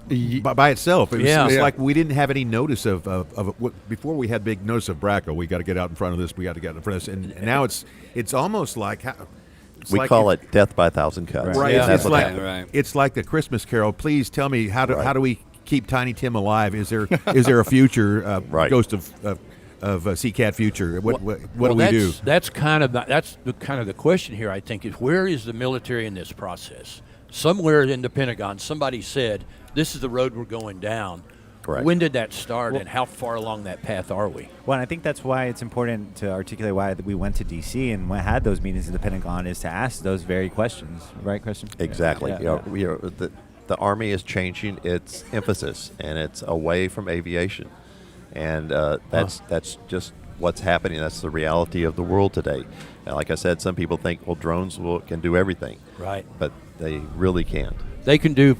By itself. It was, Yeah. it's Yeah. like we didn't have any notice of what before we had big notice of BRCA. We got to get out in front of this. We got to get in front of this. And now it's almost like We call it death by a thousand cuts. right. Yeah. It's, That's it's what like happened. Right. it's like the Christmas Carol. Please tell me how do we keep Tiny Tim alive? Is there a future Right. ghost of CCAT future? What Well, do we do? That's kind of the question here. I think is where is the military in this process? Somewhere in the Pentagon, somebody said this is the road we're going down. Correct. When did that start, and how far along that path are we? Well, and I think that's why it's important to articulate why we went to D.C. and had those meetings in the Pentagon is to ask those very questions, right, Christian? Exactly. Yeah, You know, yeah. we are, the Army is changing its emphasis, and it's away from aviation, and that's just what's happening. That's the reality of the world today. And like I said, some people think, well, drones can do everything, Right. but they really can't. They can do,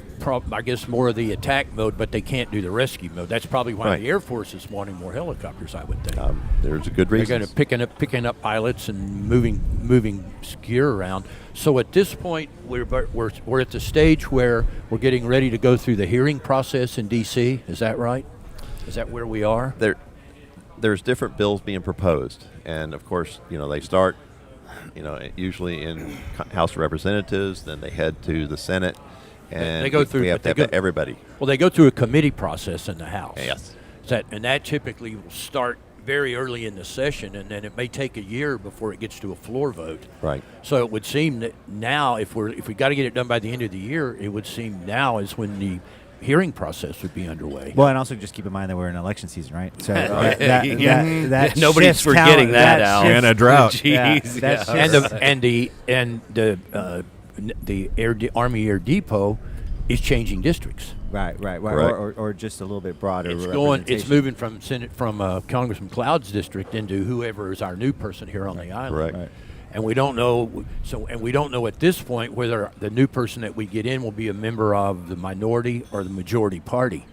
I guess, more of the attack mode, but they can't do the rescue mode. That's probably why Right. the Air Force is wanting more helicopters, I would think. There's a good They're reason. going to picking up pilots and moving gear around. So at this point, we're at the stage where we're getting ready to go through the hearing process in D.C. Is that right? Is that where we are? There's different bills being proposed, and of course, they start, usually in House of Representatives, then they head to the Senate, and They go through- We have but to they have go- everybody. Well, they go through a committee process in the House. Yes. And that typically will start very early in the session, and then it may take a year before it gets to a floor vote. Right. So it would seem that now, if we got to get it done by the end of the year, it would seem now is when the hearing process would be underway. Well, and also just keep in mind that we're in election season, right? So Yeah. that Nobody's shifts forgetting that, Al. shifts- And a drought. Jeez. Yeah, that the Army Air Depot is changing districts. right, Correct. or just a little bit broader. It's representation. moving from Congressman Cloud's district into whoever is our new person here on the island. Correct. Right. And we don't know. And we don't know at this point whether the new person that we get in will be a member of the minority or the majority party,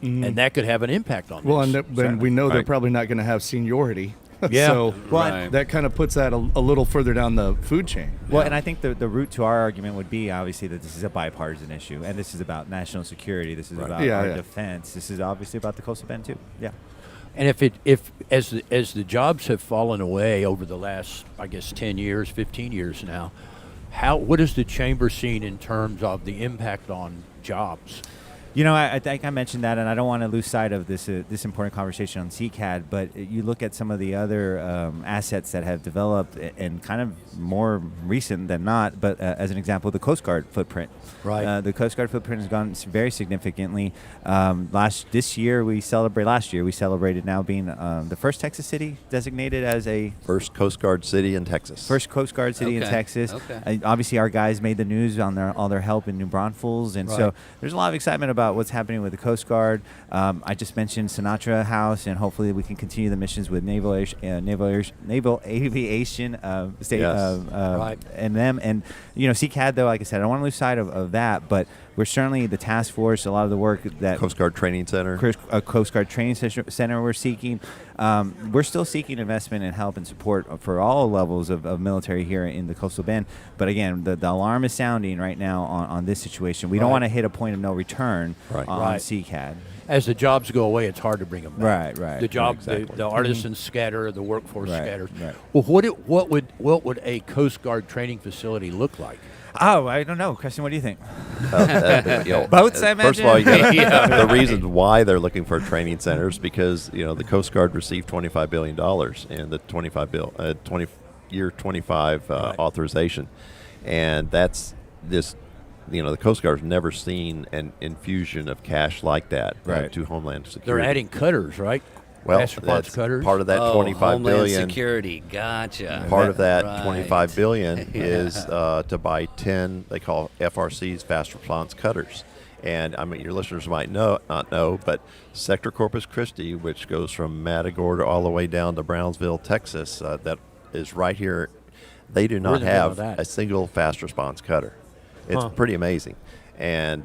and that could have an impact on Well, this. and we know they're Right. probably not going to have seniority. Yeah. So Right. that kind of puts that a little further down the food chain. Well, and I think the route to our argument would be obviously that this is a bipartisan issue, and this is about national security. This is about Yeah, our yeah. defense. This is obviously about the coastal bend too. Yeah. And if as the jobs have fallen away over the last, I guess, 10 years, 15 years now, what is the chamber seen in terms of the impact on jobs? You know, I think I mentioned that, and I don't want to lose sight of this important conversation on CCAD. But you look at some of the other assets that have developed, and kind of more recent than not. But as an example, the Coast Guard footprint. Right. The Coast Guard footprint has gone very significantly. Last year we celebrated now being the first Texas city designated as a First Coast Guard city in Texas. First Coast Guard city in Okay, Texas. okay. Obviously, our guys made the news on all their help in New Braunfels, and so Right. there's a lot of excitement about what's happening with the Coast Guard. I just mentioned Sinatra House, and hopefully we can continue the missions with naval aviation state Yes. Right. and them. And CCAD, though, like I said, I don't want to lose sight of that, but we're certainly the task force. A lot of the work that Coast Guard Training Center. Coast Guard Training Center we're seeking. We're still seeking investment and help and support for all levels of military here in the Coastal Bend. But again, the alarm is sounding right now on this situation. We don't Right. want to hit a point of no return Right. on Right. CCAD. As the jobs go away, it's hard to bring them back. Right. The job, Exactly. the artisans scatter, the workforce Right, scatters. right. Well, what would a Coast Guard training facility look like? Oh, I don't know. Christian, what do you think? Boats, I First of all, you got Yeah. the reasons why they're looking for training centers because the Coast Guard received $25 billion in the 20-year 25 Right. authorization, and that's this. The Coast Guard's never seen an infusion of cash like that Right. to Homeland They're Security. adding cutters, right? well, fast response that's cutters. part of that Oh, 25 Homeland billion. Security. Gotcha. Part of that Right. 25 billion Yeah. is to buy 10 they call FRCs, fast response cutters. And I mean, your listeners might not know, but Sector Corpus Christi, which goes from Matagorda all the way down to Brownsville, Texas, that is right here. They do We're in not the middle have of that. a single fast response cutter. It's pretty amazing. And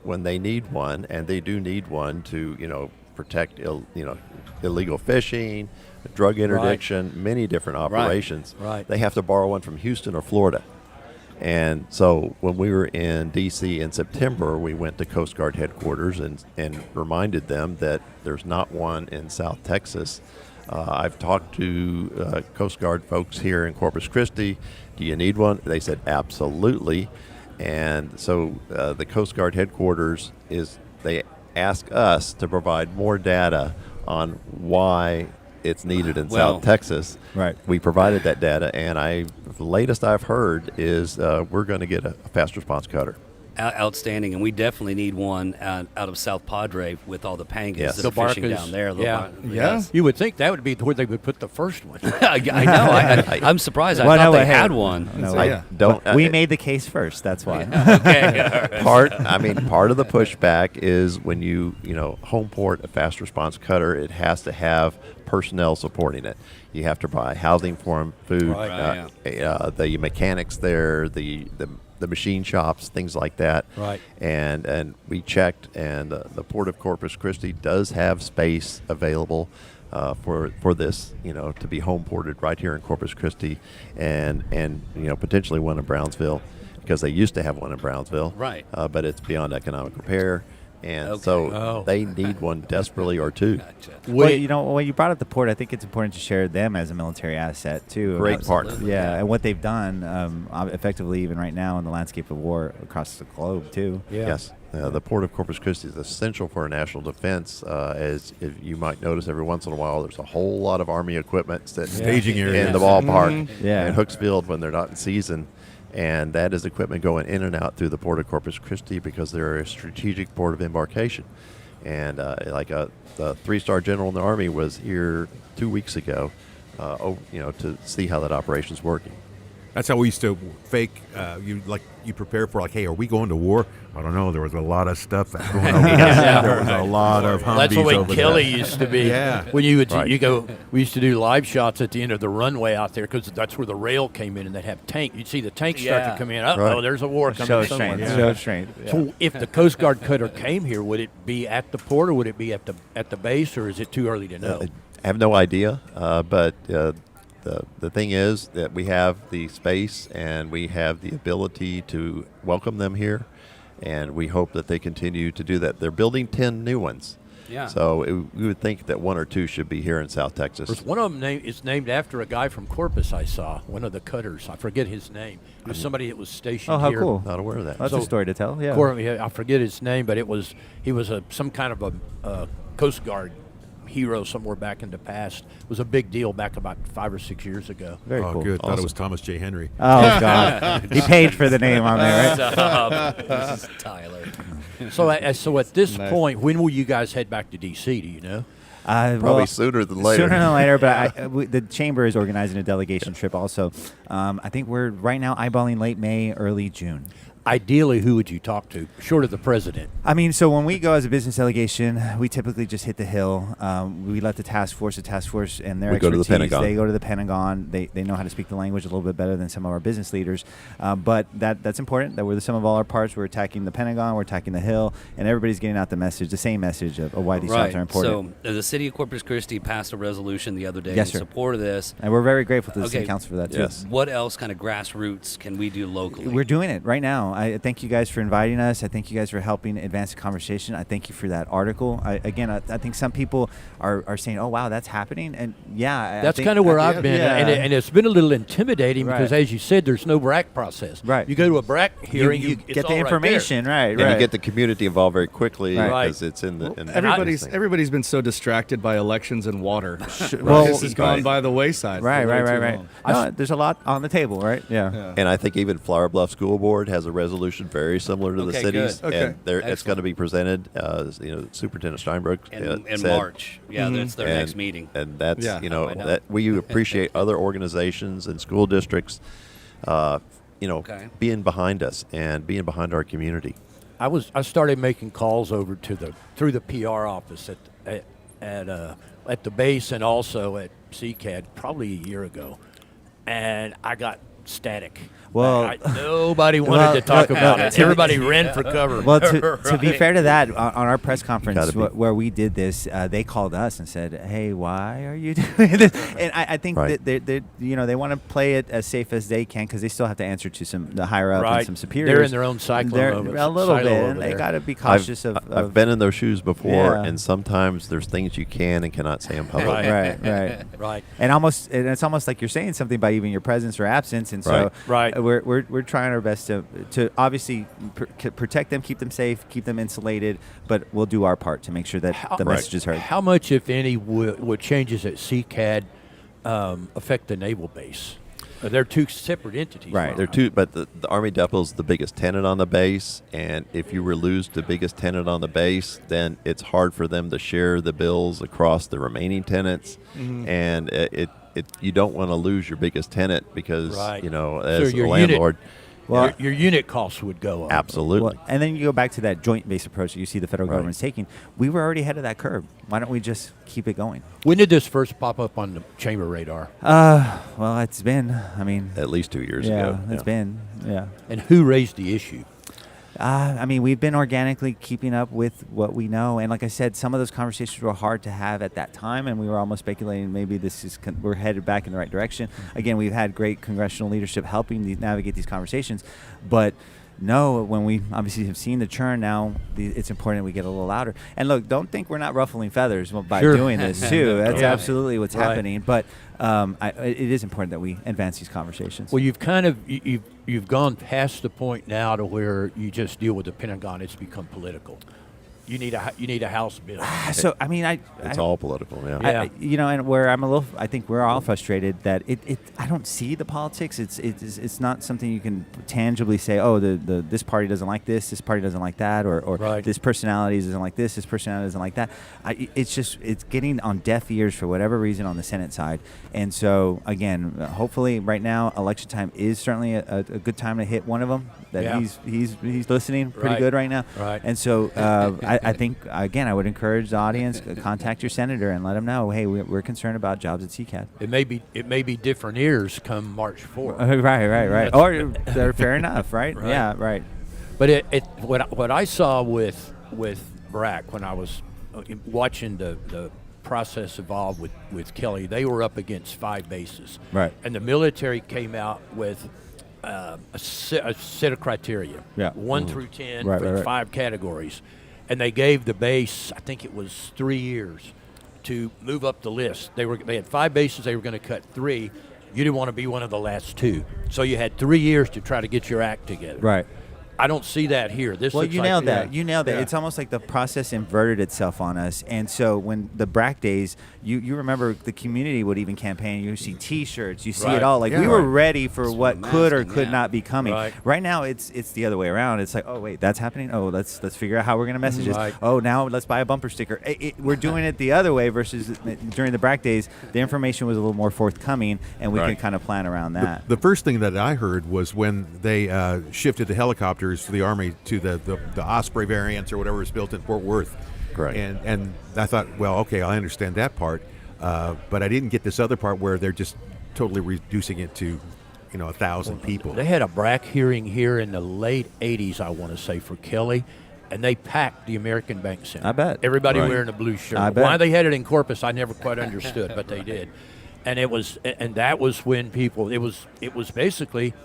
when they need one, and they do need one to, protect, illegal fishing, drug interdiction, many different operations. Right. They have to borrow one from Houston or Florida. And so when we were in D.C. in September, we went to Coast Guard headquarters and reminded them that there's not one in South Texas. I've talked to Coast Guard folks here in Corpus Christi. Do you need one? They said absolutely. And so the Coast Guard headquarters they ask us to provide more data on why it's needed in South Texas. Right. We provided that data, and the latest I've heard is we're going to get a fast response cutter. Outstanding, and we definitely need one out of South Padre with all the pangans Yes. that are The fishing barcas, down there. yeah. Yes. You would think that would be where they would put the first one. I know. I'm surprised. I Well, thought no, they hey, had one. No, I yeah. don't. We made the case first. That's why. Okay. all right. part of the pushback is when you home port a fast response cutter, it has to have personnel supporting it. You have to provide housing for them, food, Right, the mechanics there, the machine shops, things like that. Right. And we checked, and the Port of Corpus Christi does have space available for this, to be home ported right here in Corpus Christi, and potentially one in Brownsville, because they used to have one in Brownsville. Right. But it's beyond economic repair. And Okay. so Oh. they need one desperately, or two. Gotcha. Well, when you brought up the port, I think it's important to share them as a military asset too. Great partner. Yeah, and what they've done effectively, even right now in the landscape of war across the globe too. Yeah. Yes. The Port of Corpus Christi is essential for our national defense. As if you might notice, every once in a while, there's a whole lot of Army equipment that's Staging area. in the ballpark Yeah. in Hooksfield when they're not in season. And that is equipment going in and out through the Port of Corpus Christi because they're a strategic port of embarkation. And the 3-star general in the Army was here 2 weeks ago, to see how that operation's working. That's how we used to fake. You prepare for hey, are we going to war? I don't know. There was a lot of stuff going on. There was a lot of Humvees That's the way over Kelly there. used to be. Yeah. When you would Right. you go, we used to do live shots at the end of the runway out there because that's where the rail came in, and they'd have tank. You'd see the tanks start Yeah. to come in. Oh, Right. there's a war coming Show somewhere. strength. Show strength. So if the Coast Guard cutter came here, would it be at the port or would it be at the base, or is it too early to know? I have no idea, but the thing is that we have the space and we have the ability to welcome them here, and we hope that they continue to do that. They're building 10 new ones. Yeah. So we would think that 1 or 2 should be here in South Texas. There's one of them is named after a guy from Corpus I saw, one of the cutters. I forget his name. It was somebody that was stationed Oh, how here. cool! Not aware of that. That's a story to tell. Yeah. I forget his name, but he was some kind of a Coast Guard hero somewhere back in the past. It was a big deal back about 5 or 6 years ago. Very Oh, cool. good. Thought it Awesome. was Thomas J. Henry. Oh God, he paid for the name on there, right? This is Tyler. So at this Nice. point, when will you guys head back to D.C.? Do you know? Probably sooner than later. Sooner than later, but the chamber is organizing a delegation trip also. I think we're right now eyeballing late May, early June. Ideally, who would you talk to, short of the president? I mean, so when we go as a business delegation, we typically just hit the Hill. We let the task force and their We go to the expertise. Pentagon. They go to the Pentagon. They know how to speak the language a little bit better than some of our business leaders. But that's important. That we're the sum of all our parts. We're attacking the Pentagon. We're attacking the Hill, and everybody's getting out the message, the same message of why these jobs are important. So the city of Corpus Christi passed a resolution the other day Yes, in sir. support of this. And we're very grateful to the Okay. city council for that too. Yes. What else kind of grassroots can we do locally? We're doing it right now. I thank you guys for inviting us. I thank you guys for helping advance the conversation. I thank you for that article. I think some people are saying, "Oh, wow, that's happening," and yeah, That's kind of where I've been, Yeah. and it's been a little intimidating because, Right. as you said, there's no BRAC process. Right. You go to a BRAC hearing, you it's get all the right there. information, right? And right. you get the community involved very quickly Right. because it's in the. Everybody's been so distracted by elections and water. well, This has gone right. by the wayside. for right, way right, too right, right. long. No, there's a lot on the table, right? Yeah. And I think even Flower Bluff School Board has a resolution very similar to the Okay, cities, good. Okay. and it's going to be presented. Superintendent Steinberg in said, March. Yeah, that's their and, next meeting. and that's Yeah. I know. that we appreciate other organizations and school districts, Okay. being behind us and being behind our community. I started making calls over to through the PR office at the base and also at CCAD probably a year ago, and I got static. Well, nobody wanted well, to talk no, about no, it. to- Everybody ran for cover. Well, to be fair to that, on our press conference Gotta be. where we did this, they called us and said, "Hey, why are you doing this?" And I think Right. that they want to play it as safe as they can because they still have to answer to the higher up and Right. some superiors. They're in their own cyclone They're over- a little silo bit, over and they there. got to be cautious I've been in those shoes before, Yeah. and sometimes there's things you can and cannot say in public. right. Right. And it's almost like you're saying something by even your presence or absence, and so Right. we're trying our best to obviously protect them, keep them safe, keep them insulated, but we'll do our part to make sure that the message is heard. How much, if any, would changes at CCAD affect the naval base? They're two separate entities. Right. They're two, but the Army Depot is the biggest tenant on the base, and if you lose the biggest tenant on the base, then it's hard for them to share the bills across the remaining tenants, and you don't want to lose your biggest tenant because Right. as your a landlord, Well, your unit costs would go up. absolutely. Well, and then you go back to that joint base approach that you see the federal government's taking. We were already ahead of that curve. Why don't we just keep it going? When did this first pop up on the chamber radar? Well, it's been, At least 2 years yeah, ago. it's been, yeah. And who raised the issue? We've been organically keeping up with what we know, and like I said, some of those conversations were hard to have at that time, and we were almost speculating maybe we're headed back in the right direction. Again, we've had great congressional leadership helping navigate these conversations, but no, when we obviously have seen the churn now, it's important we get a little louder. And look, don't think we're not ruffling feathers by Sure. doing this too. That's Yeah. absolutely what's Right. happening. But it is important that we advance these conversations. Well, you've gone past the point now to where you just deal with the Pentagon. It's become political. You need a House bill. So It's all political, yeah. Yeah. And where I think we're all frustrated that I don't see the politics. It's not something you can tangibly say, oh, this party doesn't like this party doesn't like that, or Right. this personality isn't like this personality isn't like that. It's getting on deaf ears for whatever reason on the Senate side. And so again, hopefully right now, election time is certainly a good time to hit one of them. That Yeah. he's listening pretty Right. good right now. Right. And so I think, again, I would encourage the audience, contact your senator and let them know, hey, we're concerned about jobs at CCAD. It may be different ears come March 4th. Right. Or they're fair enough, right? Right. Yeah, right. But what I saw with BRAC when I was watching the process evolve with Kelly, they were up against 5 bases. Right. And the military came out with a set of criteria. Yeah. 1 through 10 Right, for right. 5 categories. And they gave the base, I think it was 3 years, to move up the list. They had 5 bases. They were going to cut 3. You didn't want to be one of the last 2, so you had 3 years to try to get your act together. Right. I don't see that here. This Well, looks you like- nailed that. Yeah. You nailed that. Yeah. It's almost like the process inverted itself on us. And so when the BRAC days, you remember the community would even campaign. You see T-shirts. You see Right. it all. Like Yeah. we were ready for Some what could or masking, could yeah. not be coming. Right. Now it's the other way around. It's like, oh wait, that's happening. Oh, let's figure out how we're going to message Right. this. Oh, now let's buy a bumper sticker. We're doing it the other way versus during the BRAC days, the information was a little more forthcoming, and we Right. can kind of plan around that. The first thing that I heard was when they shifted the helicopters for the Army to the Osprey variants or whatever was built in Fort Worth. Correct. And I thought, well, okay, I understand that part, but I didn't get this other part where they're just totally reducing it to, 1,000 people. They had a BRAC hearing here in the late 80s, I want to say, for Kelly, and they packed the American Bank Center. I bet. Everybody Right. wearing a blue shirt. I bet. Why they had it in Corpus, I never quite understood, but they did. And that was when people, it was basically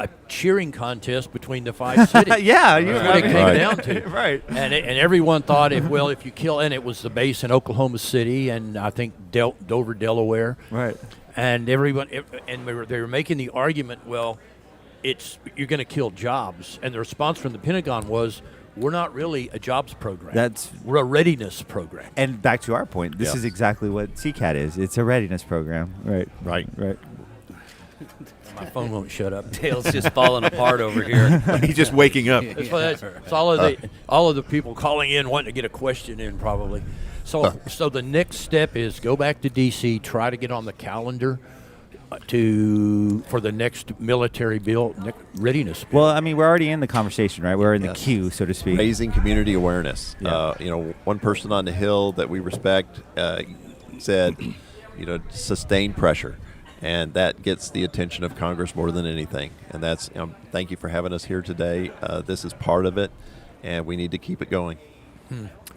a cheering contest between the 5 cities. Yeah, That's what it came Right. down to. Right. And everyone thought if you kill, and it was the base in Oklahoma City and I think Dover, Delaware. Right. And everyone, and they were making the argument, well, you're going to kill jobs. And the response from the Pentagon was, we're not really a jobs program. We're a readiness program. And back to our point, this Yeah. is exactly what CCAT is. It's a readiness program. Right. Right. Right. My phone won't shut up. Dale's just falling apart over here. He's just waking up. It's all of the people calling in wanting to get a question in probably. So the next step is go back to D.C., try to get on the calendar for the next military bill, readiness bill. Well, I mean, we're already in the conversation, right? We're in the Yes. queue, so to speak. Raising community awareness. Yeah. One person on the Hill that we respect said, sustained pressure. And that gets the attention of Congress more than anything. And that's, thank you for having us here today. This is part of it, and we need to keep it going.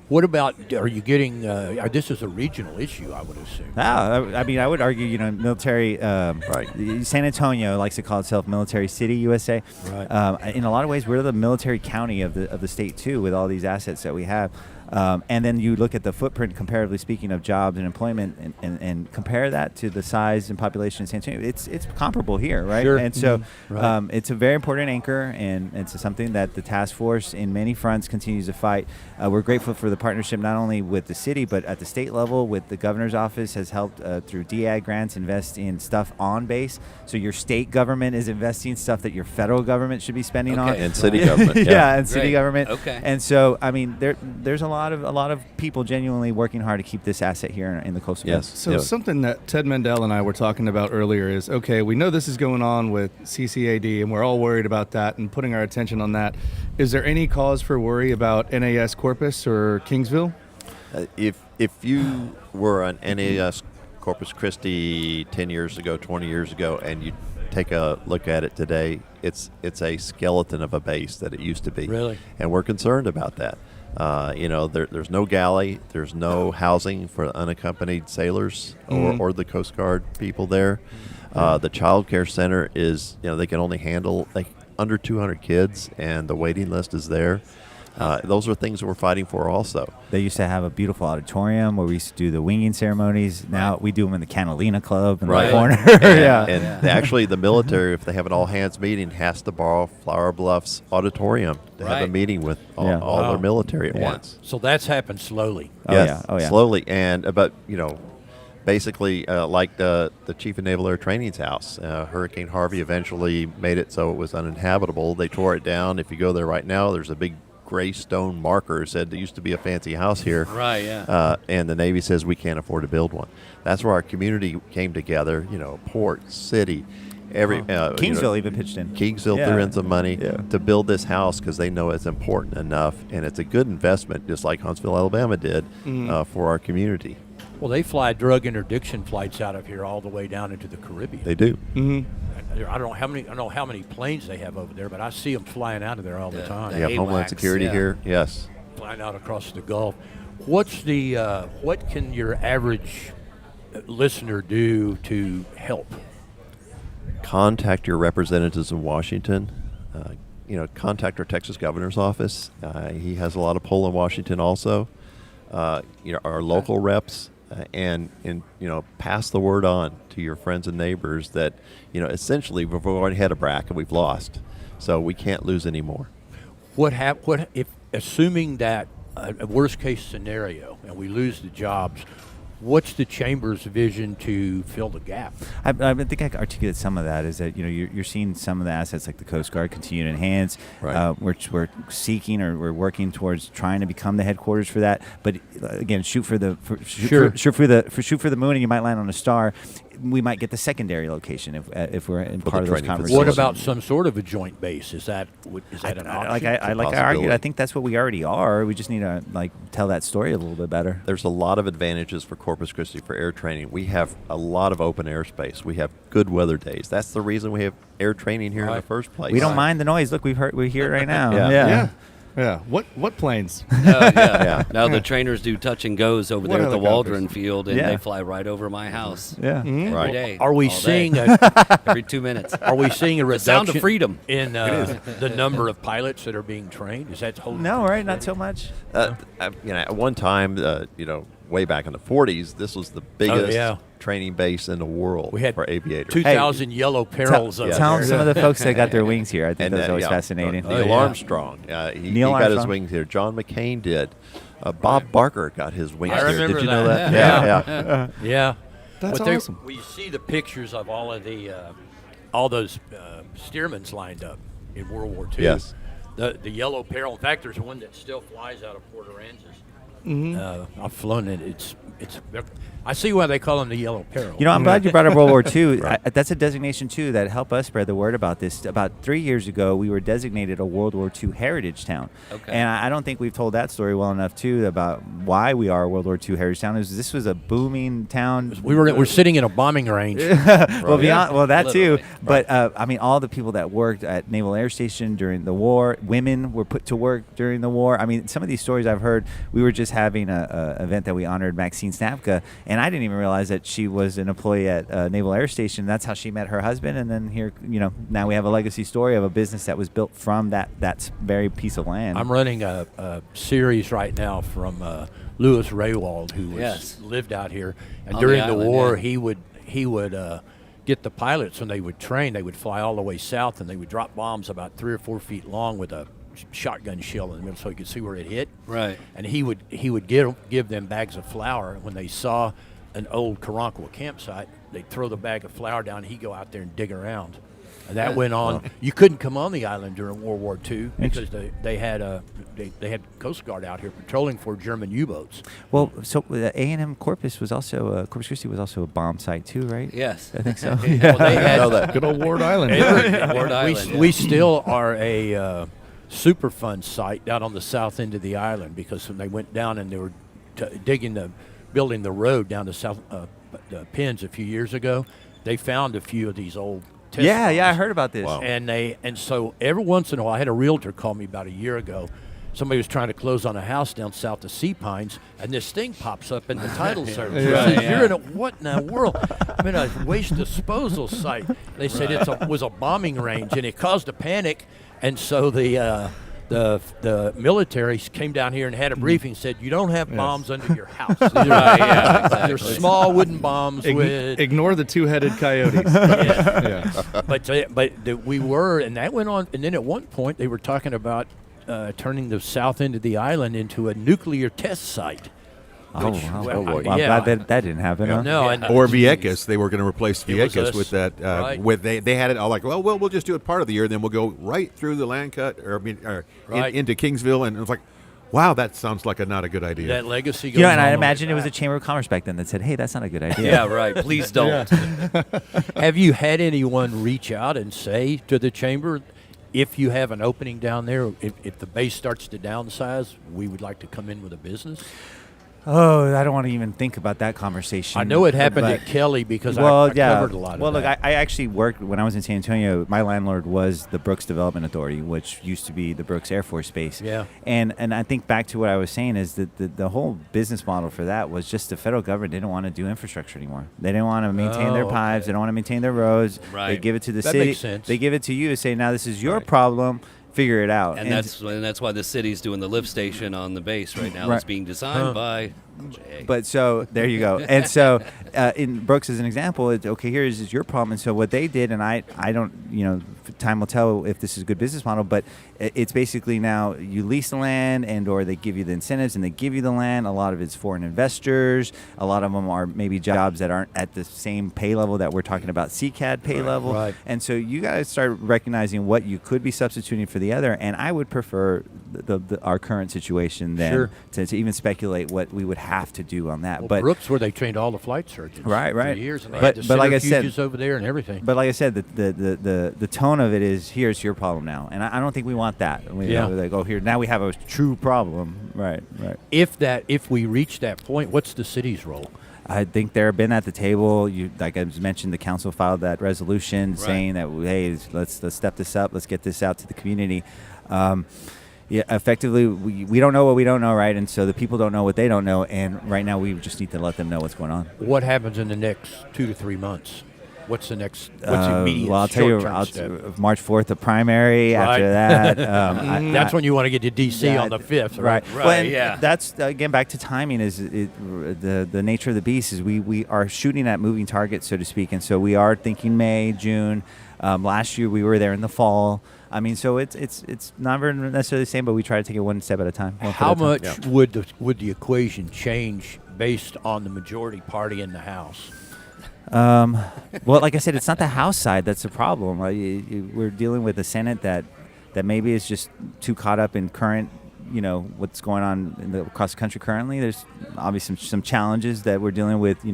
What about, are you getting, this is a regional issue, I would assume. I mean, I would argue, military, Right. San Antonio likes to call itself Military City, USA. Right. In a lot of ways, we're the military county of the state, too, with all these assets that we have. And then you look at the footprint, comparatively speaking, of jobs and employment, and compare that to the size and population of San Antonio. It's comparable here, right? Sure. And so Right. it's a very important anchor, and it's something that the task force in many fronts continues to fight. We're grateful for the partnership not only with the city, but at the state level with the governor's office has helped through DAG grants invest in stuff on base. So your state government is investing stuff that your federal government should be spending on. And city government. Yeah, and city Great. government. Okay. And so, I mean, there's a lot of people genuinely working hard to keep this asset here in the coastal Yes. Belt. So Yeah. something that Ted Mendel and I were talking about earlier is, okay, we know this is going on with CCAD, and we're all worried about that and putting our attention on that. Is there any cause for worry about NAS Corpus or Kingsville? If you were an NAS Corpus Christi 10 years ago, 20 years ago, and you take a look at it today, it's a skeleton of a base that it used to be. Really? And we're concerned about that. There's no galley, there's no housing for unaccompanied sailors or the Coast Guard people there. The child care center is, they can only handle under 200 kids, and the waiting list is there. Those are things that we're fighting for also. They used to have a beautiful auditorium where we used to do the winging ceremonies. Now we do them in the Catalina Club in Right. the corner. And, yeah. actually, the military, if they have an all-hands meeting, has to borrow Flower Bluff's auditorium to have a Right. meeting with all, Yeah. all Wow. their military at Yeah. once. So that's happened slowly. Oh, Yes, yeah. Oh, yeah. slowly. And basically, like the Chief of Naval Air Training's house, Hurricane Harvey eventually made it so it was uninhabitable. They tore it down. If you go there right now, there's a big gray stone marker said there used to be a fancy house here. Right, yeah. And the Navy says we can't afford to build one. That's where our community came together, port, city, Kingsville even pitched in. Kingsville Yeah. threw in some money Yeah. to build this house because they know it's important enough, and it's a good investment, just like Huntsville, Alabama did for our community. Well, they fly drug interdiction flights out of here all the way down into the Caribbean. They do. I don't know how many planes they have over there, but I see them flying out of there all the time. They have Homeland AWACS, Security yeah. here. Yes. Flying out across the Gulf. What's the what can your average listener do to help? Contact your representatives in Washington. Contact our Texas governor's office. He has a lot of pull in Washington also. Our local reps, and pass the word on to your friends and neighbors that, essentially we've already had a BRAC and we've lost, so we can't lose anymore. What if, assuming that a worst case scenario and we lose the jobs, what's the chamber's vision to fill the gap? I think I articulated some of that. Is that you're seeing some of the assets like the Coast Guard continue to enhance. Right. We're seeking or we're working towards trying to become the headquarters for that. But again, shoot for the moon, and you might land on a star. We might get the secondary location if we're in For part the of those training conversations. What about some sort of a joint base? Is that an option? I argued. possibility. I think that's what we already are. We just need to tell that story a little bit better. There's a lot of advantages for Corpus Christi for air training. We have a lot of open airspace. We have good weather days. That's the reason we have air training here in the Right. first place. We don't mind the noise. Look, we hear it right now. Yeah. Yeah. What planes? Yeah. Now the trainers do touch and goes over What there at the helicopters? Waldron Field, and Yeah. they fly right over my house Yeah. every Right. day. Are we all day, seeing every 2 minutes? Are we seeing a The reduction sound of freedom. in the number of pilots that are being trained? Is that holding? No, right? Not so much. At one time, way back in the 40s, this was the biggest yeah. training base in the world We had for aviators. 2,000 yellow perils up Tell there. some of the folks that got their wings here. I think And that's always yeah, fascinating. Neil yeah. Armstrong, he Neil got his Armstrong. wings here. John McCain did. Bob Barker got his wings I here. remember Did you know that. that? Yeah. Yeah. That's But awesome. We see the pictures of all of the all those steermans lined up in World War II. Yes. The yellow peril. In fact, there's one that still flies out of Port Aransas. I've flown it. It's I see why they call them the Yellow Peril. You know, I'm glad you brought up World War II. That's a designation, too, that helped us spread the word about this. About 3 years ago, we were designated a World War II heritage town. Okay. And I don't think we've told that story well enough, too, about why we are a World War II heritage town. This was a booming town. we're sitting in a bombing range. Well, that too. Literally. But I mean, all the people that worked at Naval Air Station during the war, women were put to work during the war. I mean, some of these stories I've heard. We were just having a event that we honored Maxine Snapka, and I didn't even realize that she was an employee at Naval Air Station. That's how she met her husband, and then here, now we have a legacy story of a business that was built from that very piece of land. I'm running a series right now from Louis Raywald, who lived out here, and On during the the island, war, yeah. he would get the pilots when they would train. They would fly all the way south, and they would drop bombs about 3 or 4 feet long with a shotgun shell in the middle, so you could see where it hit. Right. And he would give them bags of flour. When they saw an old Karankawa campsite, they'd throw the bag of flour down. And he'd go out there and dig around. And that went on. You couldn't come on the island during World War II because they had Coast Guard out here patrolling for German U-boats. Well, so A&M Corpus was also Corpus Christi was also a bomb site too, right? Yes. I think so. Well, they had Good old Ward Island. Ward Island, yeah. we still are a Superfund site down on the south end of the island, because when they went down and they were building the road down to South Penns a few years ago, they found a few of these old test Yeah, I bombs. heard about this. Wow. And so every once in a while, I had a realtor call me about a year ago. Somebody was trying to close on a house down south of Sea Pines, and this thing pops up in the title search. Right, You're in a what in the world? I'm in a waste disposal site. They said it was a bombing range, and it caused a panic. And so the military came down here and had a briefing. And said, you don't have bombs under your house. These are, Right, yeah, exactly. they're small wooden bombs with. Ignore the two-headed coyotes. Yeah. We were, and that went on. And then at one point, they were talking about turning the south end of the island into a nuclear test site. Oh, which- wow. well, Well, I- I'm yeah. glad that didn't happen. Huh? No, and Or Vieques, they were going to replace It was Vieques us, with that. right. With they had it all like, well, we'll just do it part of the year, then we'll go right through the land cut, Right. into Kingsville, and it was like, wow, that sounds like not a good idea. that legacy goes You know, and all I the way imagine it was a back. Chamber of Commerce back then that said, hey, that's not a good idea. Yeah, right. Please don't. Have you had anyone reach out and say to the chamber, if you have an opening down there, if the base starts to downsize, we would like to come in with a business? Oh, I don't want to even think about that conversation. I know it happened but- at Kelly because Well, I yeah. covered a lot well, of look, that. I actually worked when I was in San Antonio. My landlord was the Brooks Development Authority, which used to be the Brooks Air Force Base. Yeah. And I think back to what I was saying is that the whole business model for that was just the federal government didn't want to do infrastructure anymore. They didn't want to maintain their Oh, pipes. okay. They don't want to maintain their roads. They Right. give it to the That city. makes sense. They give it to you to say, now this is your Right. problem. Figure it out. And that's why the city's doing the lift station on the base right now. Right. It's being designed by Jay. But so there you go. And so in Brooks as an example, it's okay, here's your problem. And so what they did, and I don't, time will tell if this is a good business model, but it's basically now you lease the land and or they give you the incentives and they give you the land. A lot of it's foreign investors. A lot of them are maybe jobs that aren't at the same pay level that we're talking about CCAD pay level. Right. And so you got to start recognizing what you could be substituting for the other. And I would prefer our current situation than Sure. to even speculate what we would have to do on that. Well, but Brooks, where they trained all the flight surgeons, Right, for right. years, and they But- had the but like I said- centrifuges over there and everything. But like I said, the tone of it is here's your problem now, and I don't think we want that. Yeah. We're like, oh, here now we have a true problem. Right. If we reach that point, what's the city's role? I think they're been at the table. You, like I mentioned, the council filed that resolution saying that hey, let's step this up. Let's get this out to the community. Yeah, effectively, we don't know what we don't know, right? And so the people don't know what they don't know, and right now we just need to let them know what's going on. What happens in the next 2 to 3 months? What's the next? What's immediate? Well, I'll tell you, short-term step? March 4th, the primary. Right. After that, That's when you want to get to DC Yeah, on the 5th, right? right? Right, Well, and yeah. That's again back to timing. Is the nature of the beast is we are shooting at moving targets, so to speak, and so we are thinking May, June. Last year we were there in the fall. I mean, so it's not very necessarily the same, but we try to take it one step at a time. one foot How at a time. much would the equation change based on the majority party in the House? Well, like I said, it's not the House side that's the problem. We're dealing with a Senate that maybe is just too caught up in current what's going on across the country currently. There's obviously some challenges that we're dealing with.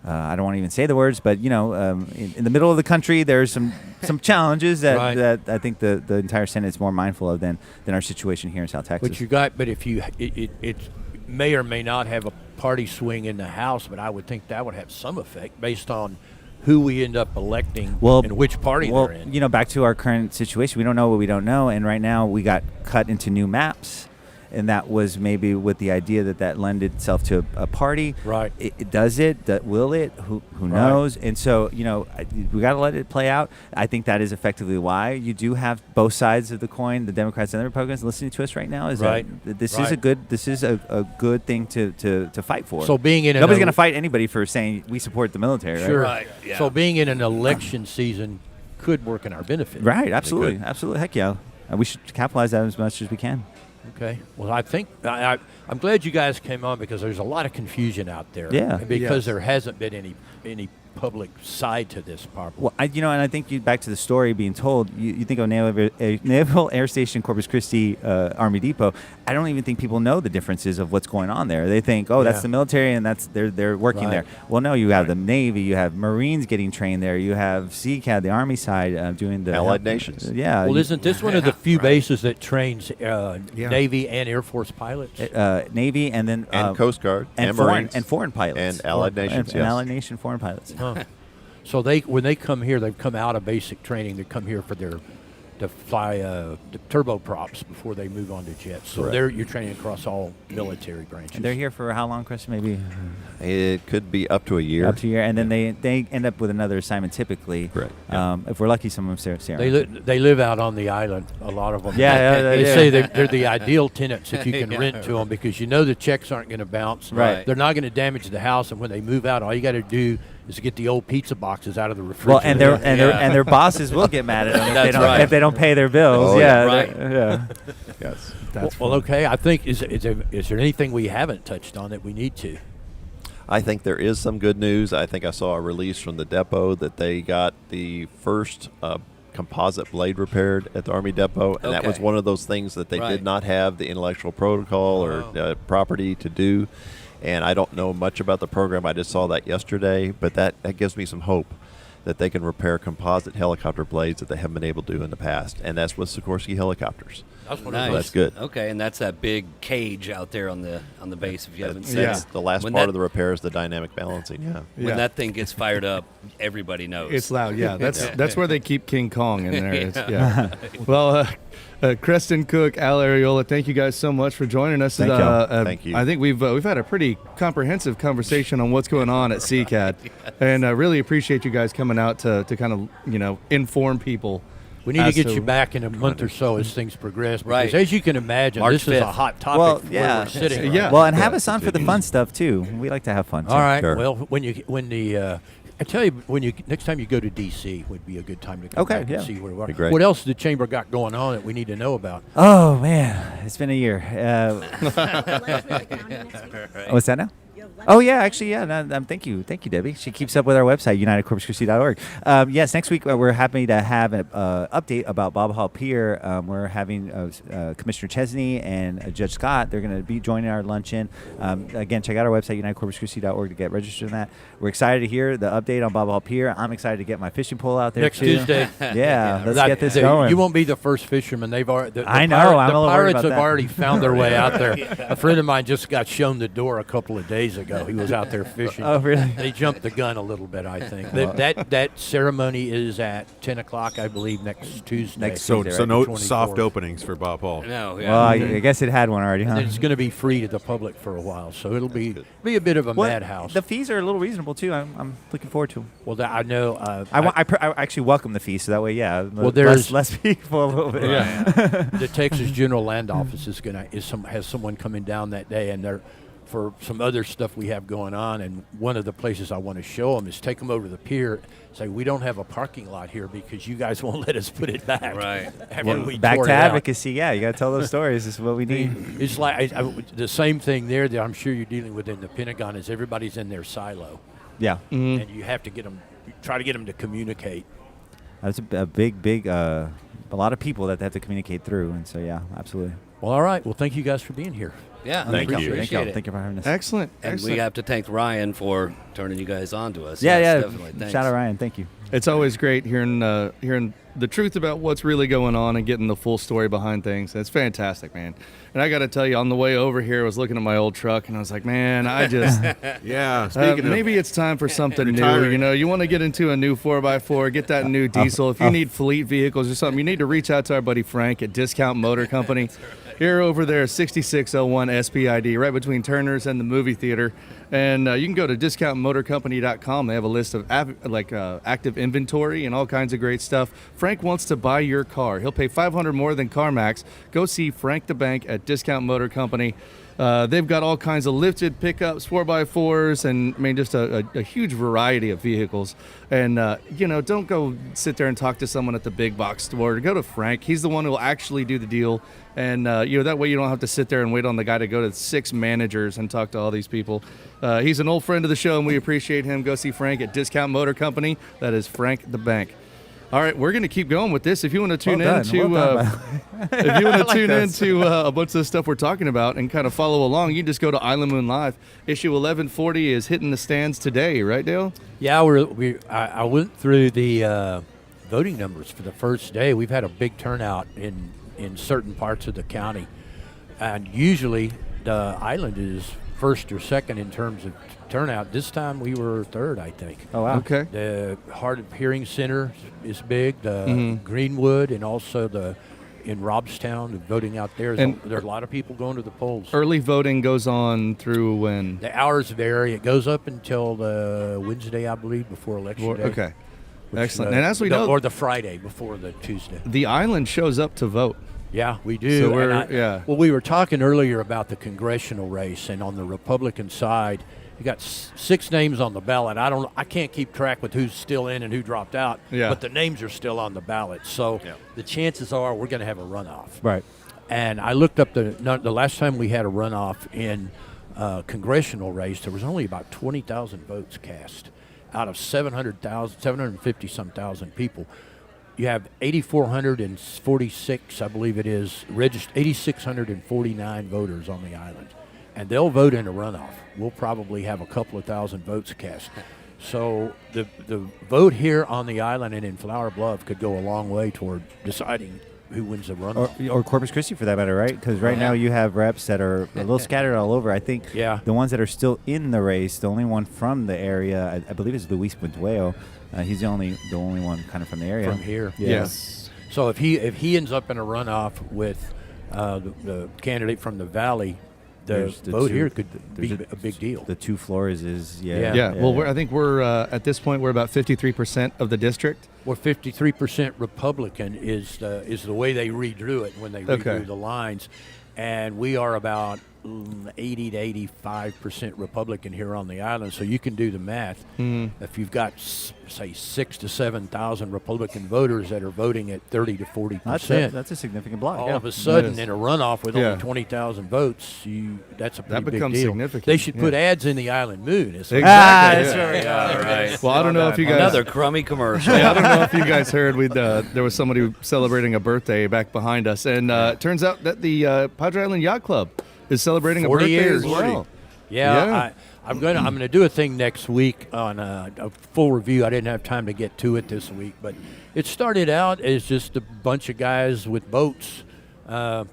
I don't want to even say the words, but in the middle of the country, there's some challenges that, Right. that I think the entire Senate is more mindful of than our situation here in South Texas. But if it may or may not have a party swing in the House, but I would think that would have some effect based on who we end up electing and which party they're in. Back to our current situation, we don't know what we don't know, and right now we got cut into new maps. And that was maybe with the idea that lended itself to a party. Right. Does it? Will it? Who knows? And so, we got to let it play out. I think that is effectively why you do have both sides of the coin, the Democrats and the Republicans, listening to us right now. Is Right. that this Right. is a good thing to fight for. So being in nobody's going to fight anybody for saying we support the military. Right? Sure. Right, yeah. So being in an election season could work in our benefit. Right. Absolutely. Absolutely. Heck yeah. We should capitalize that as much as we can. Okay. Well, I think I'm glad you guys came on because there's a lot of confusion out there. Yeah. And because Yes. there hasn't been any public side to this problem. Well, and I think back to the story being told, you think of Naval Air Station Corpus Christi Army Depot. I don't even think people know the differences of what's going on there. They think, that's Yeah. the military and they're working Right. there. Well, no, you have the Navy, you have Marines getting trained there, you have CCAD, the Army side doing the Allied Nations. Yeah. Well, isn't this one of the few Right. bases that trains Navy and Air Force pilots? Navy and then And Coast Guard and foreign pilots and Allied Nations, and yes. Allied Nation foreign pilots. Huh. So when they come here, they've come out of basic training. They come here to fly the turboprops before they move on to jets. So Correct. you're training across all military branches. And they're here for how long, Chris? Maybe It could be up to a year. up to a year, and then they end up with another assignment typically. Correct. If we're lucky, some of them stay around. They live out on the island. A lot of them. Yeah, They yeah. say they're the ideal tenants if you can rent to them because the checks aren't going to bounce. Right. They're not going to damage the house, and when they move out, all you got to do is get the old pizza boxes out of the Well, refrigerator. and their bosses will get mad at them That's if they don't pay their bills. Oh, yeah, right. yeah. Yes. Well, okay. I think is there anything we haven't touched on that we need to? I think there is some good news. I think I saw a release from the depot that they got the first composite blade repaired at the Army depot, and that was Okay. one of those things that they Right. did not have the intellectual protocol or property to do. And I don't know much about the program. I just saw that yesterday, but that gives me some hope that they can repair composite helicopter blades that they haven't been able to do in the past, and that's with Sikorsky helicopters. That's one Nice. of That's good. Okay, and that's that big cage out there on the base. If you haven't seen That's it. the last When part that- of the repair is the dynamic balancing. Yeah. When Yeah. that thing gets fired up, everybody knows. It's loud, yeah. That's where they keep King Kong in there. Yeah. Well, Creston Cook, Al Ariola, thank you guys so much for joining us. Thank y'all. Thank you. I think we've had a pretty comprehensive conversation on what's going on at CCAD, and I really appreciate you guys coming out to kind of inform people. We need to as get you back in a month or so as things progress. Because Right. as you can imagine, March this is a 5th. hot topic Well, where yeah. we're sitting. right Yeah. now. Well, and have us on for the fun stuff too. We like to have fun. Too. All right. Sure. Well, I tell you, next time you go to D.C. would be a good time to come Okay, back yeah. and see where we are. Be great. What else the chamber got going on that we need to know about? Oh man, it's been a year. What's that now? Oh yeah, actually yeah. Thank you, Debbie. She keeps up with our website, UnitedCorpusChristi.org. Yes, next week we're happy to have an update about Bob Hall Pier. We're having Commissioner Chesney and Judge Scott. They're going to be joining our luncheon. Again, check out our website, UnitedCorpusChristi.org, to get registered in that. We're excited to hear the update on Bob Hall Pier. I'm excited to get my fishing pole out there Next too. Tuesday. Yeah, let's That- get this the- going. You won't be the first fisherman. They've already. I know, I'm a little worried pirates about have that. already found their way out there. A friend of mine just got shown the door a couple of days ago. He was out there fishing. Oh, really? They jumped the gun a little bit, I think. That ceremony is at 10 o'clock, I believe, next Tuesday. Next So, Tuesday, so right? no 24th. soft openings for Bob Hall. No, yeah. Well, I guess it had one already, huh? And it's going to be free to the public for a while, so it'll be a bit of a Well, madhouse. The fees are a little reasonable too. I'm looking forward to them. Well, I know. I actually welcome the fees, so that way, yeah. Well, there's- less people a little bit. the Texas General Land Office has someone coming down that day, and they're for some other stuff we have going on. And one of the places I want to show them is take them over to the pier. Say we don't have a parking lot here because you guys won't let us put it back. Right. After we Back tore to it out. advocacy, yeah. You got to tell those stories. This is what we need. It's like the same thing there that I'm sure you're dealing with in the Pentagon is everybody's in their silo, Yeah, and you have to try to get them to communicate. that's a big, a lot of people that they have to communicate through, and so yeah, absolutely. Well, all right. Well, thank you guys for being here. Yeah, Thank you. appreciate Thank you. it. Thank you for having us. Excellent. And Excellent. we have to thank Ryan for turning you guys on to us. Yeah, Yes, yeah. definitely. Thanks. Shout out Ryan. Thank you. It's always great hearing the truth about what's really going on and getting the full story behind things. It's fantastic, man. And I got to tell you, on the way over here, I was looking at my old truck and I was like, man, I just Yeah. Speaking maybe it's time for something new. Retiring. You know, you want to get into a new 4x4, get that new diesel. If you need fleet vehicles or something, you need to reach out to our buddy Frank at Discount Motor Company. Here over there, 6601 SPID, right between Turner's and the movie theater. And you can go to discountmotorcompany.com. They have a list of active inventory and all kinds of great stuff. Frank wants to buy your car. He'll pay $500 more than CarMax. Go see Frank the Bank at Discount Motor Company. They've got all kinds of lifted pickups, 4x4s, and I mean just a huge variety of vehicles. And don't go sit there and talk to someone at the big box store. Go to Frank. He's the one who will actually do the deal. And that way you don't have to sit there and wait on the guy to go to 6 managers and talk to all these people. He's an old friend of the show, and we appreciate him. Go see Frank at Discount Motor Company. That is Frank the Bank. All right, we're going to keep going with this. If you want to tune into a bunch of the stuff we're talking about and kind of follow along, you can just go to Island Moon Live. Issue 1140 is hitting the stands today, right, Dale? Yeah, I went through the voting numbers for the first day. We've had a big turnout in certain parts of the county, and usually the island is first or second in terms of turnout. This time we were third, I think. Oh, wow. Okay. The Hard of Hearing Center is big. The Greenwood, and also in Robstown, the voting out there. And There's a lot of people going to the polls. Early voting goes on through when? The hours vary. It goes up until the Wednesday, I believe, before Election Day. Okay. which Excellent. the- And as we know, or the Friday before the Tuesday. the island shows up to vote. Yeah, we do. So And we're- yeah. Well, we were talking earlier about the congressional race, and on the Republican side, you got 6 names on the ballot. I can't keep track with who's still in and who dropped out. Yeah. But the names are still on the ballot, so the chances are we're going to have a runoff. Right. And I looked up the last time we had a runoff in congressional race. There was only about 20,000 votes cast out of 750-some thousand people. You have 8,446, I believe it is, 8,649 voters on the island, and they'll vote in a runoff. We'll probably have a couple of thousand votes cast. So the vote here on the island and in Flower Bluff could go a long way toward deciding who wins the runoff. Or Corpus Christi for that matter, right? Because right now you have reps that are a little scattered all over. I think the ones that are still in the race, the only one from the area, I believe, is Luis Buentuello. He's the only one kind of from the area. From here. Yeah. Yes. So if he ends up in a runoff with the candidate from the Valley, the vote here could be a big deal. The 2 floors is Yeah. Well, I think we're at this point we're about 53% of the district. Well, 53% Republican is the way they redrew it when they redrew the lines, and we are about 80 to 85% Republican here on the island. So you can do the math. If you've got say 6,000 to 7,000 Republican voters that are voting at 30 to 40%, that's a significant block. all yeah. of a sudden in a runoff with only 20,000 votes, that's a pretty big becomes deal. significant, They should put ads in the Island Moon. It's like, Exactly. Yeah, right. Well, I don't know if you guys. Another crummy commercial. I don't know if you guys heard. There was somebody celebrating a birthday back behind us, and it turns out that the Padre Island Yacht Club is celebrating 40 a birthday years. as well. Yeah. I'm gonna do a thing next week on a full review. I didn't have time to get to it this week, but it started out as just a bunch of guys with boats,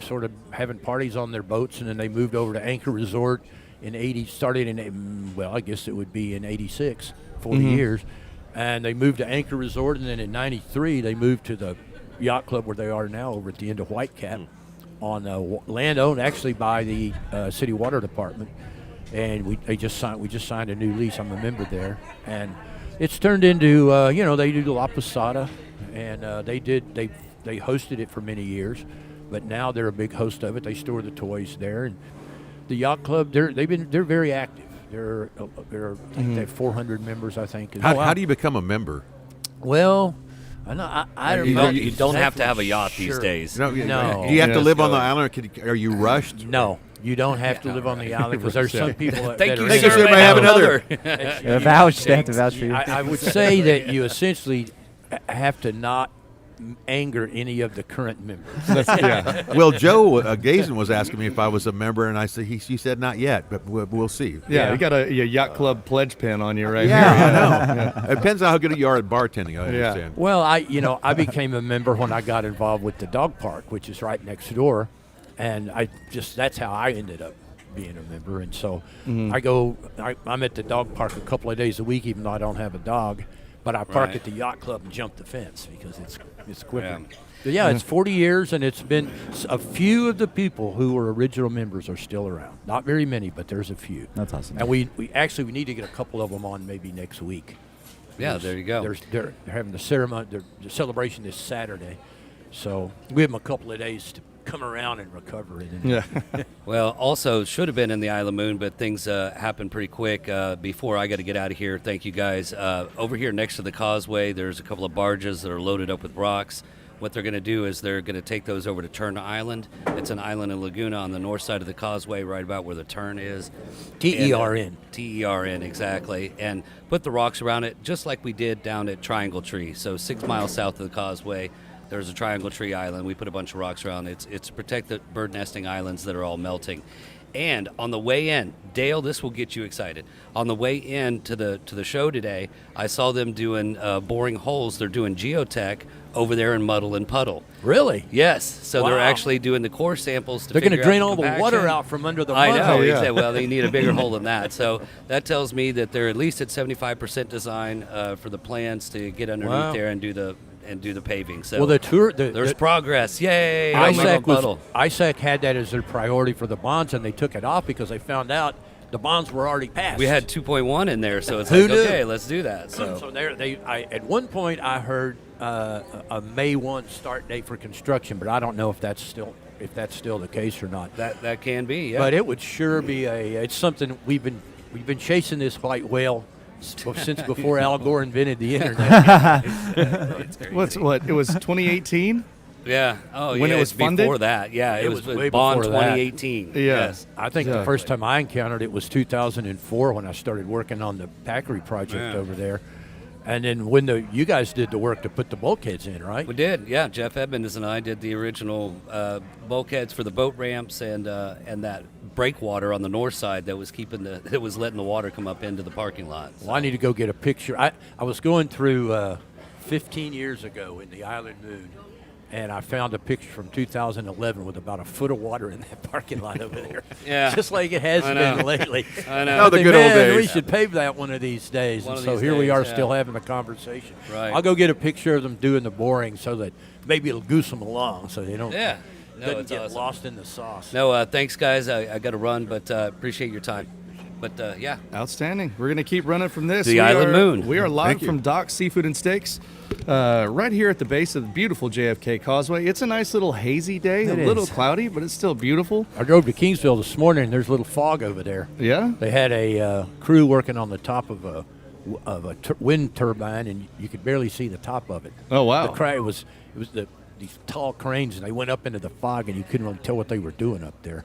sort of having parties on their boats, and then they moved over to Anchor Resort in I guess it would be in 86, 40 years, and they moved to Anchor Resort, and then in 93 they moved to the yacht club where they are now over at the end of Whitecap, on land owned actually by the city water department. And we just signed a new lease. I'm a member there, and it's turned into they do La Posada, and they hosted it for many years, but now they're a big host of it. They store the toys there, and the yacht club they're very active. They're they have 400 members, I think. How do you become a member? Well, I don't know. You don't have to have a yacht these days. No. Do you have to Yes, live on go the island? Are you rushed? No, you don't have to live on the island because there's some people that Thank that you, are Thank you, sir. sir. May I have another? Vouch. They have to vouch for you. I would say that you essentially have to not anger any of the current members. Yeah. Well, Joe Gazen was asking me if I was a member, and I said he said not yet, but we'll see. Yeah, you got a yacht club pledge pin on you right Yeah, here. I know. It depends on how good you are at bartending. I Yeah. understand. Well, I became a member when I got involved with the dog park, which is right next door, and that's how I ended up being a member. And so I'm at the dog park a couple of days a week, even though I don't have a dog, but I park Right. at the yacht club and jump the fence because it's quicker. Yeah. But yeah, it's 40 years, and it's been a few of the people who were original members are still around. Not very many, but there's a few. That's awesome. And we need to get a couple of them on maybe next week. Yeah, there you go. They're having the ceremony, the celebration this Saturday, so we have them a couple of days to come around and recover it. Yeah. Well, also should have been in the Isle of Moon, but things happened pretty quick. Before I got to get out of here, thank you guys. Over here next to the causeway, there's a couple of barges that are loaded up with rocks. What they're going to do is they're going to take those over to Turn Island. It's an island in Laguna on the north side of the causeway, right about where the turn is. TERN. TERN, exactly. And put the rocks around it, just like we did down at Triangle Tree. So 6 miles south of the causeway, there's a Triangle Tree Island. We put a bunch of rocks around it. It's to protect the bird nesting islands that are all melting. And on the way in, Dale, this will get you excited. On the way in to the show today, I saw them doing boring holes. They're doing geotech over there in Muddle and Puddle. Really? Yes. So they're Wow. actually doing the core samples to They're going to figure drain out all the compaction. water out from under the mud. I know. hole. yeah. Exactly. Well, they need a bigger hole than that. So that tells me that they're at least at 75% design for the plans to get underneath Wow. there and do the paving. So Well, the tour. there's progress. Yay! on Muddle ISAC and Puddle. ISAC had that as their priority for the bonds, and they took it off because they found out the bonds were already passed. We had 2.1 in there, so it's Who like, knew? okay, let's do that. So So at one point I heard a May 1 start date for construction, but I don't know if that's still the case or not. that can be, yeah. But it would sure be it's something we've been chasing this white whale since before Al Gore invented the internet. It was 2018? yeah. Oh, When yeah, it was it's funded? before that. Yeah, it was way Bond before that. 2018. Yeah. Yes. I think the Exactly. first time I encountered it was 2004 when I started working on the Packery project Yeah. over there. And then when you guys did the work to put the bulkheads in, right? We did, yeah. Jeff Edmonds and I did the original bulkheads for the boat ramps and that breakwater on the north side that was letting the water come up into the parking lot. Well, I need to go get a picture. I was going through 15 years ago in the Island Moon, and I found a picture from 2011 with about a foot of water in that parking lot over there. Yeah. Just like it has I been know. lately. I know. Oh, the think, good old "Man, We days." should pave that one of these days. One And of so these here we days, are yeah. still having a conversation. Right. I'll go get a picture of them doing the boring so that maybe it'll goose them along so they don't Yeah. No, doesn't it's get awesome. lost in the sauce. No, thanks, guys. I got to run, but appreciate your time. But yeah, Outstanding. We're going to keep running from this. The We Island are- Moon. We are live Thank you. from Doc's Seafood and Steaks, right here at the base of the beautiful JFK Causeway. It's a nice little hazy day, It a little is. cloudy, but it's still beautiful. I drove to Kingsville this morning, and there's a little fog over there. Yeah? They had a crew working on the top of a wind turbine, and you could barely see the top of it. Oh, wow. It was these tall cranes, and they went up into the fog, and you couldn't really tell what they were doing up there.